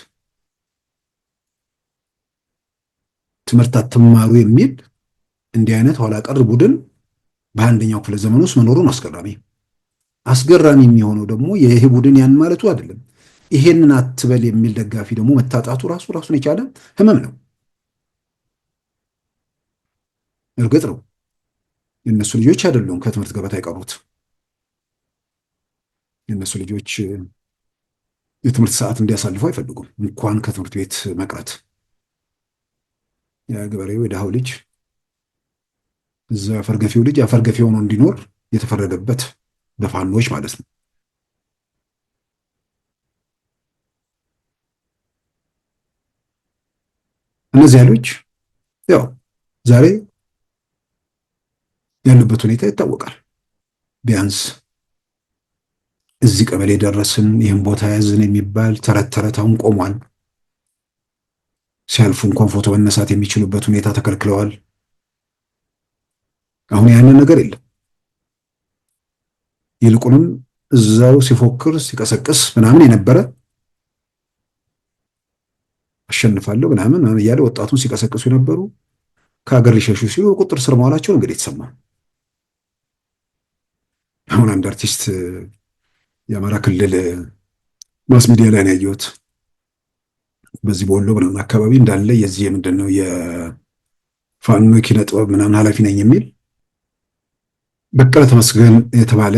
[SPEAKER 1] ትምህርት አትማሩ የሚል እንዲህ አይነት ኋላ ቀር ቡድን በአንደኛው ክፍለ ዘመን ውስጥ መኖሩን አስገራሚ የሚሆነው ደግሞ ይሄ ቡድን ያን ማለቱ አይደለም። ይሄንን አትበል የሚል ደጋፊ ደግሞ መታጣቱ ራሱን የቻለ ህመም ነው። እርግጥ ነው የእነሱ ልጆች አይደሉም ከትምህርት ገበታ የቀሩት። የእነሱ ልጆች የትምህርት ሰዓት እንዲያሳልፉ አይፈልጉም፣ እንኳን ከትምህርት ቤት መቅረት። የገበሬው የድሃው ልጅ እዛ አፈርገፊው ልጅ አፈርገፊ ሆኖ እንዲኖር የተፈረደበት በፋኖች ማለት ነው። እነዚህ ኃይሎች ያው ዛሬ ያሉበት ሁኔታ ይታወቃል። ቢያንስ እዚህ ቀበሌ ደረስን፣ ይህን ቦታ ያዝን የሚባል ተረት አሁን ቆሟል። ሲያልፉ እንኳን ፎቶ መነሳት የሚችሉበት ሁኔታ ተከልክለዋል። አሁን ያንን ነገር የለም። ይልቁንም እዛው ሲፎክር ሲቀሰቅስ ምናምን የነበረ አሸንፋለሁ ምናምን እያለ ወጣቱን ሲቀሰቅሱ የነበሩ ከሀገር ሊሸሹ ሲሉ ቁጥር ስር መዋላቸው እንግዲህ የተሰማ። አሁን አንድ አርቲስት የአማራ ክልል ማስ ሚዲያ ላይ ነው ያየሁት። በዚህ በወሎ ምናምን አካባቢ እንዳለ የዚህ ምንድን ነው የፋኖ ኪነ ጥበብ ምናምን ኃላፊ ነኝ የሚል በቀለ ተመስገን የተባለ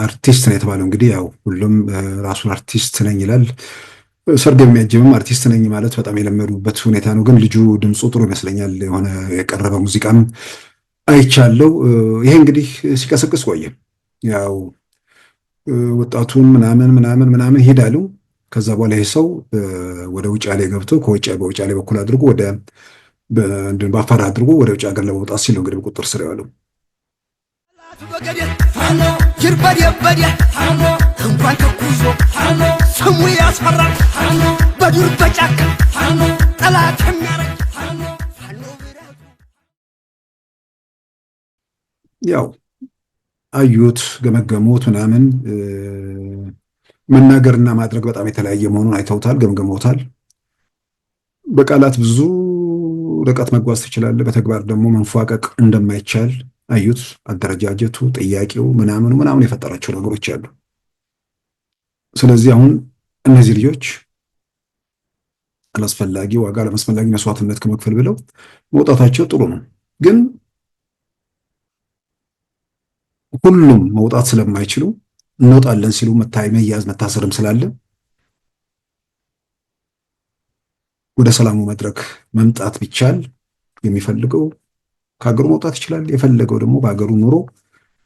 [SPEAKER 1] አርቲስት ነው የተባለው። እንግዲህ ያው ሁሉም ራሱን አርቲስት ነኝ ይላል። ሰርግ የሚያጀብም አርቲስት ነኝ ማለት በጣም የለመዱበት ሁኔታ ነው። ግን ልጁ ድምፁ ጥሩ ይመስለኛል። የሆነ የቀረበ ሙዚቃም አይቻለው። ይሄ እንግዲህ ሲቀሰቅስ ቆየ። ያው ወጣቱን ምናምን ይሄዳሉ። ከዛ በኋላ ይሄ ሰው ወደ ውጫሌ ገብቶ በውጫሌ በኩል አድርጎ ወደ በአፋር አድርጎ ወደ ውጭ ሀገር ለመውጣት ሲል እንግዲህ በቁጥር ስር ያለው እንኳን ተኩዞ ስሙ ያስፈራል። በዱር በጫካ ጠላት የሚያረግ ያው አዩት፣ ገመገሙት ምናምን መናገርና ማድረግ በጣም የተለያየ መሆኑን አይተውታል፣ ገምገመውታል። በቃላት ብዙ ርቀት መጓዝ ትችላለህ፣ በተግባር ደግሞ መንፏቀቅ እንደማይቻል አዩት። አደረጃጀቱ፣ ጥያቄው ምናምን የፈጠራቸው ነገሮች አሉ። ስለዚህ አሁን እነዚህ ልጆች አላስፈላጊ ዋጋ ለማስፈላጊ መስዋዕትነት ከመክፈል ብለው መውጣታቸው ጥሩ ነው። ግን ሁሉም መውጣት ስለማይችሉ እንወጣለን ሲሉ መያዝ መታሰርም ስላለ ወደ ሰላሙ መድረክ መምጣት ቢቻል የሚፈልገው ከሀገሩ መውጣት ይችላል። የፈለገው ደግሞ በሀገሩ ኑሮ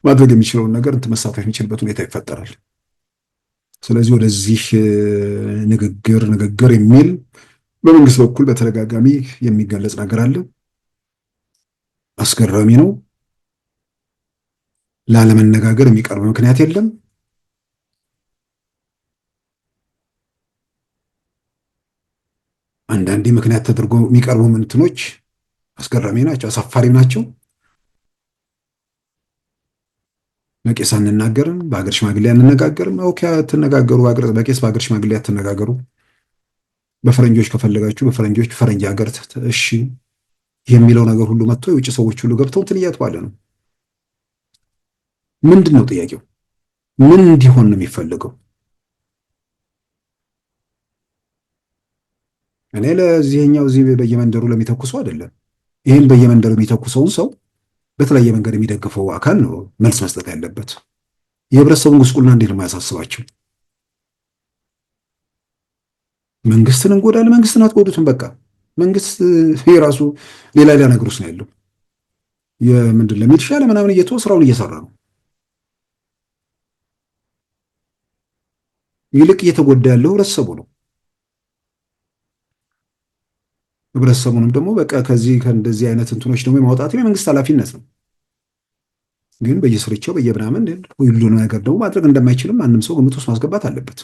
[SPEAKER 1] ማድረግ የሚችለውን ነገር መሳተፍ የሚችልበት ሁኔታ ይፈጠራል። ስለዚህ ወደዚህ ንግግር የሚል በመንግስት በኩል በተደጋጋሚ የሚገለጽ ነገር አለ። አስገራሚ ነው። ላለመነጋገር የሚቀርብ ምክንያት የለም። አንዳንዴ ምክንያት ተደርጎ የሚቀርቡ ምንትኖች አስገራሚ ናቸው፣ አሳፋሪ ናቸው። በቄስ አንናገርም፣ በሀገር ሽማግሌ አንነጋገርም። ኦኬ አትነጋገሩ፣ በቄስ በሀገር ሽማግሌ አትነጋገሩ። በፈረንጆች ከፈለጋችሁ በፈረንጆች ፈረንጅ ሀገር እሺ፣ የሚለው ነገር ሁሉ መጥቶ የውጭ ሰዎች ሁሉ ገብተው እንትን እያተባለ ነው። ምንድን ነው ጥያቄው? ምን እንዲሆን ነው የሚፈልገው? እኔ ለዚህኛው እዚህ በየመንደሩ ለሚተኩሰው አይደለም። ይህን በየመንደሩ የሚተኩሰውን ሰው በተለያየ መንገድ የሚደግፈው አካል ነው መልስ መስጠት ያለበት። የህብረተሰቡን ጉስቁልና እንዴት ነው የማያሳስባቸው? መንግስትን እንጎዳለን። መንግስትን አትጎዱትም። በቃ መንግስት የራሱ ሌላ ሌላ ነገር ውስጥ ነው ያለው። የምንድን ለሚትሻለ ምናምን እየተወ ስራውን እየሰራ ነው። ይልቅ እየተጎዳ ያለው ህብረተሰቡ ነው። ህብረተሰቡንም ደግሞ በቃ ከእንደዚህ አይነት እንትኖች ደግሞ የማውጣት የመንግስት ኃላፊነት ነው። ግን በየስርቻው በየምናምን ሁሉ ነገር ደግሞ ማድረግ እንደማይችልም ማንም ሰው ግምት ውስጥ ማስገባት አለበት።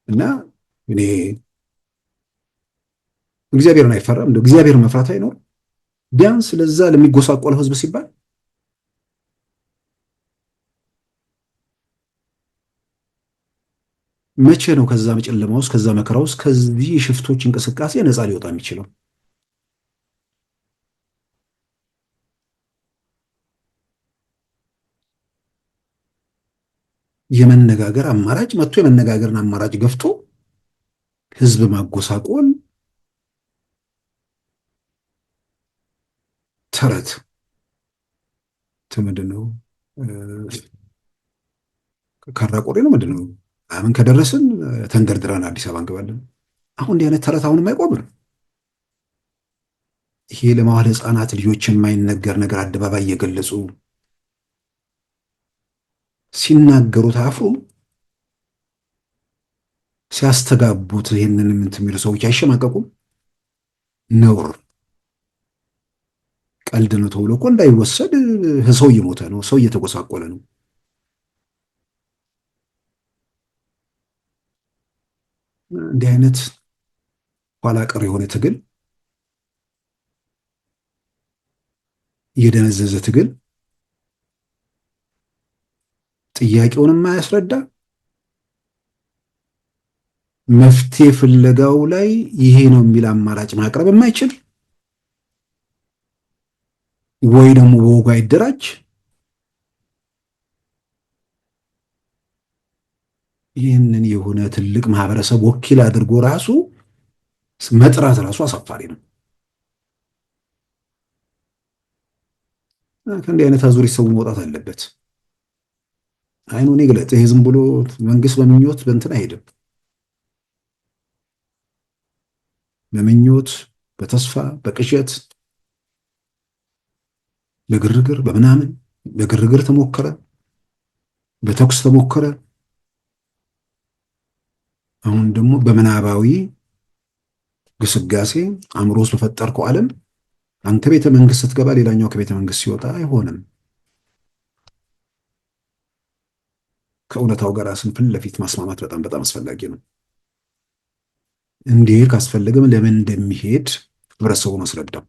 [SPEAKER 1] እና እኔ እግዚአብሔርን አይፈራም። እንደው እግዚአብሔርን መፍራት አይኖር ቢያንስ ለዛ ለሚጎሳቆለው ህዝብ ሲባል መቼ ነው ከዛ ጨለማ ውስጥ ከዛ መከራ ውስጥ ከዚህ የሽፍቶች እንቅስቃሴ ነፃ ሊወጣ የሚችለው? የመነጋገር አማራጭ መጥቶ የመነጋገርን አማራጭ ገፍቶ ህዝብ ማጎሳቆል ተረት ምንድን ነው? ካራቆሬ ነው ምንድን ነው? አሁን ከደረስን ተንደርድረን አዲስ አበባ እንገባለን። አሁን እንዲህ አይነት ተረት አሁንም አይቆምም። ይሄ ለመዋለ ህፃናት ልጆች የማይነገር ነገር አደባባይ እየገለጹ ሲናገሩት አያፍሩም? ሲያስተጋቡት ይህንን እንትን የሚሉ ሰዎች አይሸማቀቁም? ነውር ቀልድ ነው ተብሎ እኮ እንዳይወሰድ ሰው እየሞተ ነው፣ ሰው እየተጎሳቆለ ነው። እንዲህ አይነት ኋላ ቀር የሆነ ትግል፣ የደነዘዘ ትግል ጥያቄውን የማያስረዳ መፍትሄ ፍለጋው ላይ ይሄ ነው የሚል አማራጭ ማቅረብ የማይችል ወይ ደግሞ በወጉ አይደራጅ ይህንን የሆነ ትልቅ ማህበረሰብ ወኪል አድርጎ ራሱ መጥራት ራሱ አሳፋሪ ነው። ከእንዲህ አይነት አዙሪት ሰው መውጣት አለበት። አይኑን ይግለጥ። ይሄ ዝም ብሎ መንግስት በምኞት በእንትን አይሄድም። በምኞት በተስፋ በቅዠት በግርግር በምናምን በግርግር ተሞከረ፣ በተኩስ ተሞከረ። አሁን ደግሞ በምናባዊ ግስጋሴ አእምሮ ውስጥ በፈጠርከው ዓለም አንተ ቤተ መንግስት ስትገባ ሌላኛው ከቤተ መንግስት ሲወጣ አይሆንም። ከእውነታው ጋር ራስን ፊት ለፊት ማስማማት በጣም በጣም አስፈላጊ ነው። እንዲህ ካስፈለገም ለምን እንደሚሄድ ህብረተሰቡን አስረዳው።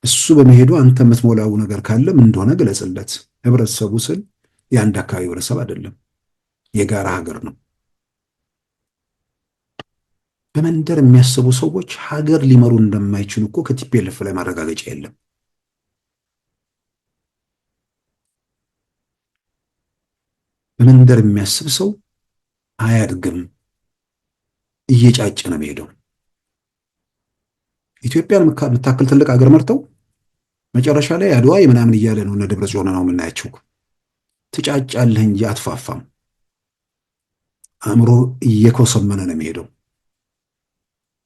[SPEAKER 1] እሱ በመሄዱ አንተ የምትሞላው ነገር ካለ ምን እንደሆነ ገለጽለት። ህብረተሰቡ ስል የአንድ አካባቢ ህብረተሰብ አይደለም፣ የጋራ ሀገር ነው። በመንደር የሚያስቡ ሰዎች ሀገር ሊመሩ እንደማይችሉ እኮ ከቲፒኤልኤፍ ላይ ማረጋገጫ የለም። በመንደር የሚያስብ ሰው አያድግም፣ እየጫጨ ነው የሚሄደው። ኢትዮጵያን የምታክል ትልቅ ሀገር መርተው መጨረሻ ላይ አድዋ የምናምን እያለ ነው እነ ደብረ ጽዮን ነው የምናያቸው። ትጫጫለህ እንጂ አትፋፋም። አእምሮ እየኮሰመነ ነው የሚሄደው።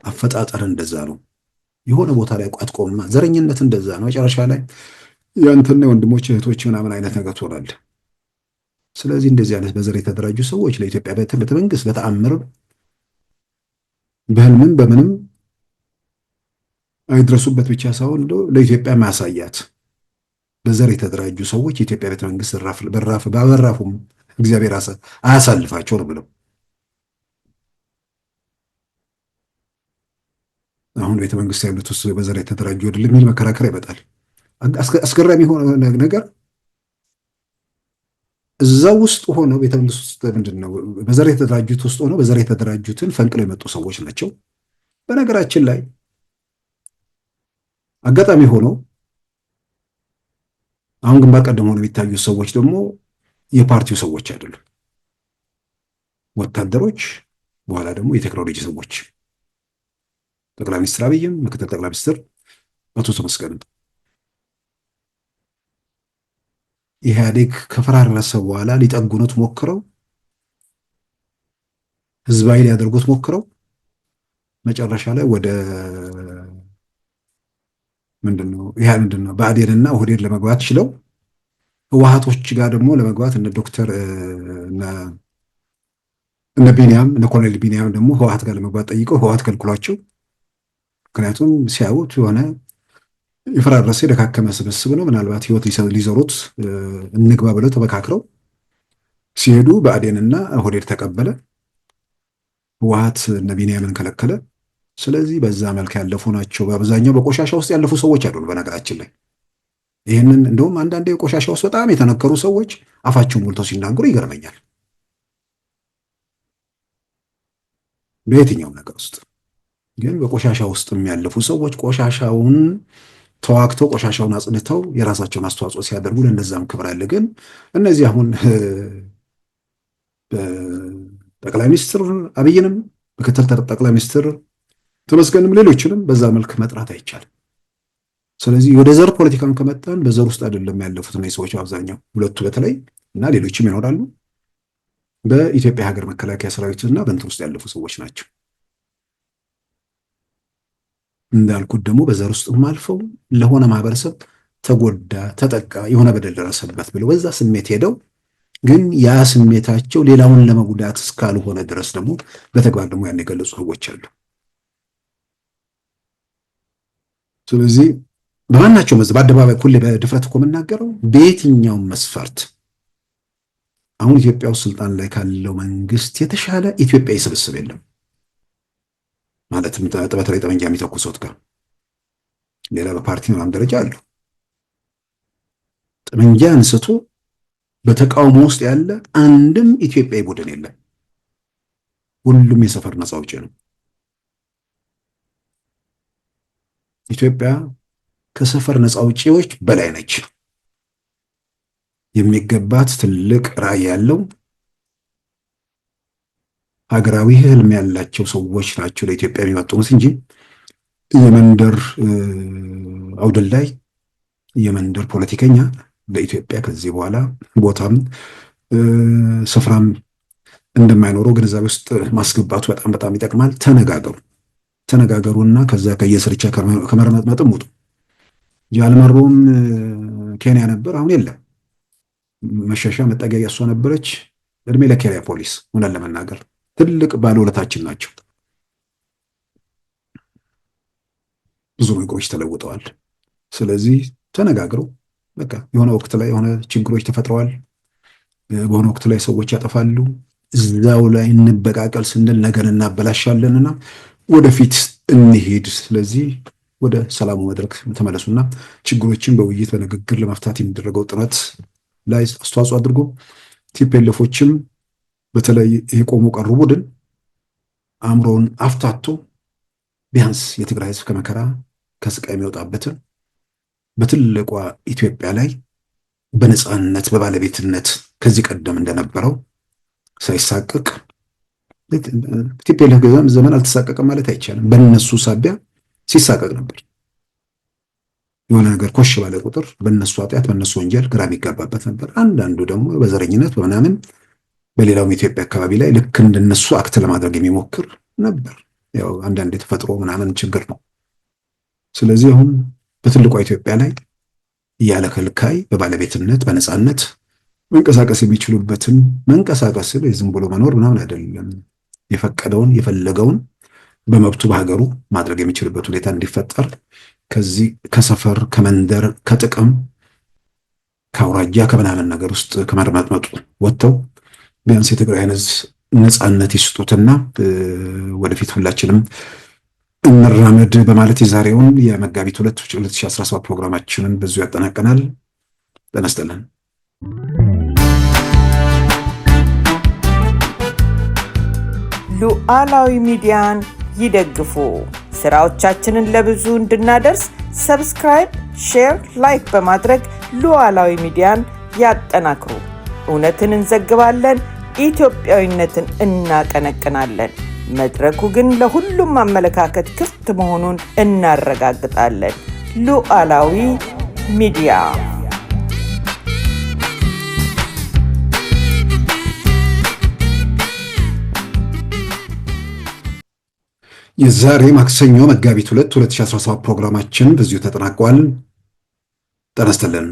[SPEAKER 1] አፈጣጠር እንደዛ ነው። የሆነ ቦታ ላይ ቋጥቆማ ዘረኝነት እንደዛ ነው። መጨረሻ ላይ ያንተና ወንድሞች እህቶች ምናምን አይነት ነገር ትሆናለህ። ስለዚህ እንደዚህ አይነት በዘር የተደራጁ ሰዎች ለኢትዮጵያ ቤተ መንግስት በተአምር በህልምም በምንም አይድረሱበት ብቻ ሳይሆን ለኢትዮጵያ ማሳያት በዘር የተደራጁ ሰዎች የኢትዮጵያ ቤተ መንግስት በራፉም እግዚአብሔር አያሳልፋቸው ነው ብለው አሁን ቤተ መንግስት ያሉት ውስጥ በዘር የተደራጁ አይደለም የሚል መከራከር ይመጣል። አስገራሚ የሆነ ነገር እዛው ውስጥ ሆነው ቤተ መንግስት ውስጥ ምንድነው በዘር የተደራጁት ውስጥ ሆነው በዘር የተደራጁትን ፈንቅለው የመጡ ሰዎች ናቸው። በነገራችን ላይ አጋጣሚ ሆኖ አሁን ግንባር ቀደም ሆነው የሚታዩት ሰዎች ደግሞ የፓርቲው ሰዎች አይደሉም፣ ወታደሮች፣ በኋላ ደግሞ የቴክኖሎጂ ሰዎች ጠቅላይ ሚኒስትር አብይም ምክትል ጠቅላይ ሚኒስትር አቶ ተመስገንም ኢህአዴግ ከፈራረሰ በኋላ ሊጠጉኑት ሞክረው ህዝባዊ ሊያደርጉት ሞክረው መጨረሻ ላይ ወደ ምንድነው ብአዴንና ኦህዴድ ለመግባት ችለው ህወሓቶች ጋር ደግሞ ለመግባት እነ ዶክተር እነ ቢኒያም እነ ኮሎኔል ቢኒያም ደግሞ ህወሓት ጋር ለመግባት ጠይቀው ህወሓት ከልክሏቸው፣ ምክንያቱም ሲያዩት የሆነ የፈራረሰ የደካከመ ስብስብ ነው፣ ምናልባት ህይወት ሊዘሩት እንግባ ብለው ተመካክረው ሲሄዱ ብአዴንና ኦህዴድ ተቀበለ፣ ህወሓት እነ ቢኒያምን ከለከለ። ስለዚህ በዛ መልክ ያለፉ ናቸው። በአብዛኛው በቆሻሻ ውስጥ ያለፉ ሰዎች አይደሉ። በነገራችን ላይ ይህንን እንደውም አንዳንዴ የቆሻሻ ውስጥ በጣም የተነከሩ ሰዎች አፋቸውን ሞልተው ሲናገሩ ይገርመኛል። በየትኛውም ነገር ውስጥ ግን በቆሻሻ ውስጥ የሚያለፉ ሰዎች ቆሻሻውን ተዋግተው ቆሻሻውን አጽድተው የራሳቸውን አስተዋጽኦ ሲያደርጉ ለእነዛም ክብር አለ። ግን እነዚህ አሁን ጠቅላይ ሚኒስትር አብይንም ምክትል ጠቅላይ ሚኒስትር ተመስገንም ሌሎችንም በዛ መልክ መጥራት አይቻልም። ስለዚህ ወደ ዘር ፖለቲካን ከመጣን በዘር ውስጥ አይደለም ያለፉት እነዚህ ሰዎች አብዛኛው ሁለቱ በተለይ እና ሌሎችም ይኖራሉ በኢትዮጵያ ሀገር መከላከያ ሰራዊትና በእንትን ውስጥ ያለፉ ሰዎች ናቸው። እንዳልኩት ደግሞ በዘር ውስጥም አልፈው ለሆነ ማህበረሰብ ተጎዳ፣ ተጠቃ፣ የሆነ በደል ደረሰበት ብለው በዛ ስሜት ሄደው ግን ያ ስሜታቸው ሌላውን ለመጉዳት እስካልሆነ ድረስ ደግሞ በተግባር ደግሞ ያን የገለጹ ሰዎች አሉ። ስለዚህ በማናቸው በአደባባይ ሁሌ በድፍረት እኮ የምናገረው በየትኛውም መስፈርት አሁን ኢትዮጵያ ውስጥ ስልጣን ላይ ካለው መንግስት የተሻለ ኢትዮጵያዊ ስብስብ የለም። ማለትም በተለይ ጠመንጃ የሚተኩሱት ጋር ሌላ በፓርቲ ምናምን ደረጃ አሉ። ጠመንጃ አንስቶ በተቃውሞ ውስጥ ያለ አንድም ኢትዮጵያዊ ቡድን የለም። ሁሉም የሰፈር ነፃ አውጪ ነው። ኢትዮጵያ ከሰፈር ነፃ አውጪዎች በላይ ነች። የሚገባት ትልቅ ራዕይ ያለው ሀገራዊ ህልም ያላቸው ሰዎች ናቸው ለኢትዮጵያ የሚመጡት እንጂ የመንደር አውደልዳይ የመንደር ፖለቲከኛ ለኢትዮጵያ ከዚህ በኋላ ቦታም ስፍራም እንደማይኖረው ግንዛቤ ውስጥ ማስገባቱ በጣም በጣም ይጠቅማል። ተነጋገሩና ከዛ ከየስርቻ ከመርመጥመጥም ውጡ። ያልመሮም ኬንያ ነበር፣ አሁን የለም። መሸሻ መጠገያ እሷ ነበረች። እድሜ ለኬንያ ፖሊስ። ሆነን ለመናገር ትልቅ ባለውለታችን ናቸው። ብዙ ነገሮች ተለውጠዋል። ስለዚህ ተነጋግረው በቃ የሆነ ወቅት ላይ የሆነ ችግሮች ተፈጥረዋል። በሆነ ወቅት ላይ ሰዎች ያጠፋሉ። እዛው ላይ እንበቃቀል ስንል ነገር እናበላሻለንና ወደፊት እንሄድ። ስለዚህ ወደ ሰላሙ መድረክ ተመለሱና ችግሮችን በውይይት በንግግር ለመፍታት የሚደረገው ጥረት ላይ አስተዋጽኦ አድርጎ ቲፒኤልኤፎችም በተለይ የቆሙ ቀሩ ቡድን አእምሮውን አፍታቶ ቢያንስ የትግራይ ህዝብ ከመከራ ከስቃይ የሚወጣበትን በትልቋ ኢትዮጵያ ላይ በነፃነት በባለቤትነት ከዚህ ቀደም እንደነበረው ሳይሳቀቅ ቲፒኤልኤፍ ዘመን አልተሳቀቀም ማለት አይቻልም። በእነሱ ሳቢያ ሲሳቀቅ ነበር። የሆነ ነገር ኮሽ ባለ ቁጥር በእነሱ ኃጢአት በእነሱ ወንጀል ግራ የሚጋባበት ነበር። አንዳንዱ ደግሞ በዘረኝነት በምናምን በሌላውም የኢትዮጵያ አካባቢ ላይ ልክ እንደነሱ አክት ለማድረግ የሚሞክር ነበር። ያው አንዳንድ የተፈጥሮ ምናምን ችግር ነው። ስለዚህ አሁን በትልቋ ኢትዮጵያ ላይ ያለ ከልካይ በባለቤትነት በነፃነት መንቀሳቀስ የሚችሉበትን መንቀሳቀስ ዝም ብሎ መኖር ምናምን አይደለም። የፈቀደውን የፈለገውን በመብቱ በሀገሩ ማድረግ የሚችልበት ሁኔታ እንዲፈጠር ከዚህ ከሰፈር ከመንደር ከጥቅም ከአውራጃ ከምናምን ነገር ውስጥ ከመርመጥመጡ ወጥተው ቢያንስ የትግራይን ህዝብ ነፃነት ይስጡትና ወደፊት ሁላችንም እንራመድ በማለት የዛሬውን የመጋቢት 2 2017 ፕሮግራማችንን በዚሁ ያጠናቀናል። ጤና ይስጥልን።
[SPEAKER 2] ሉዓላዊ ሚዲያን ይደግፉ። ስራዎቻችንን ለብዙ እንድናደርስ ሰብስክራይብ፣ ሼር፣ ላይክ በማድረግ ሉዓላዊ ሚዲያን ያጠናክሩ። እውነትን እንዘግባለን፣ ኢትዮጵያዊነትን እናቀነቅናለን። መድረኩ ግን ለሁሉም አመለካከት ክፍት መሆኑን እናረጋግጣለን። ሉዓላዊ ሚዲያ።
[SPEAKER 1] የዛሬ ማክሰኞ መጋቢት 2 2017 ፕሮግራማችን በዚሁ ተጠናቋል። ጤና ይስጥልን።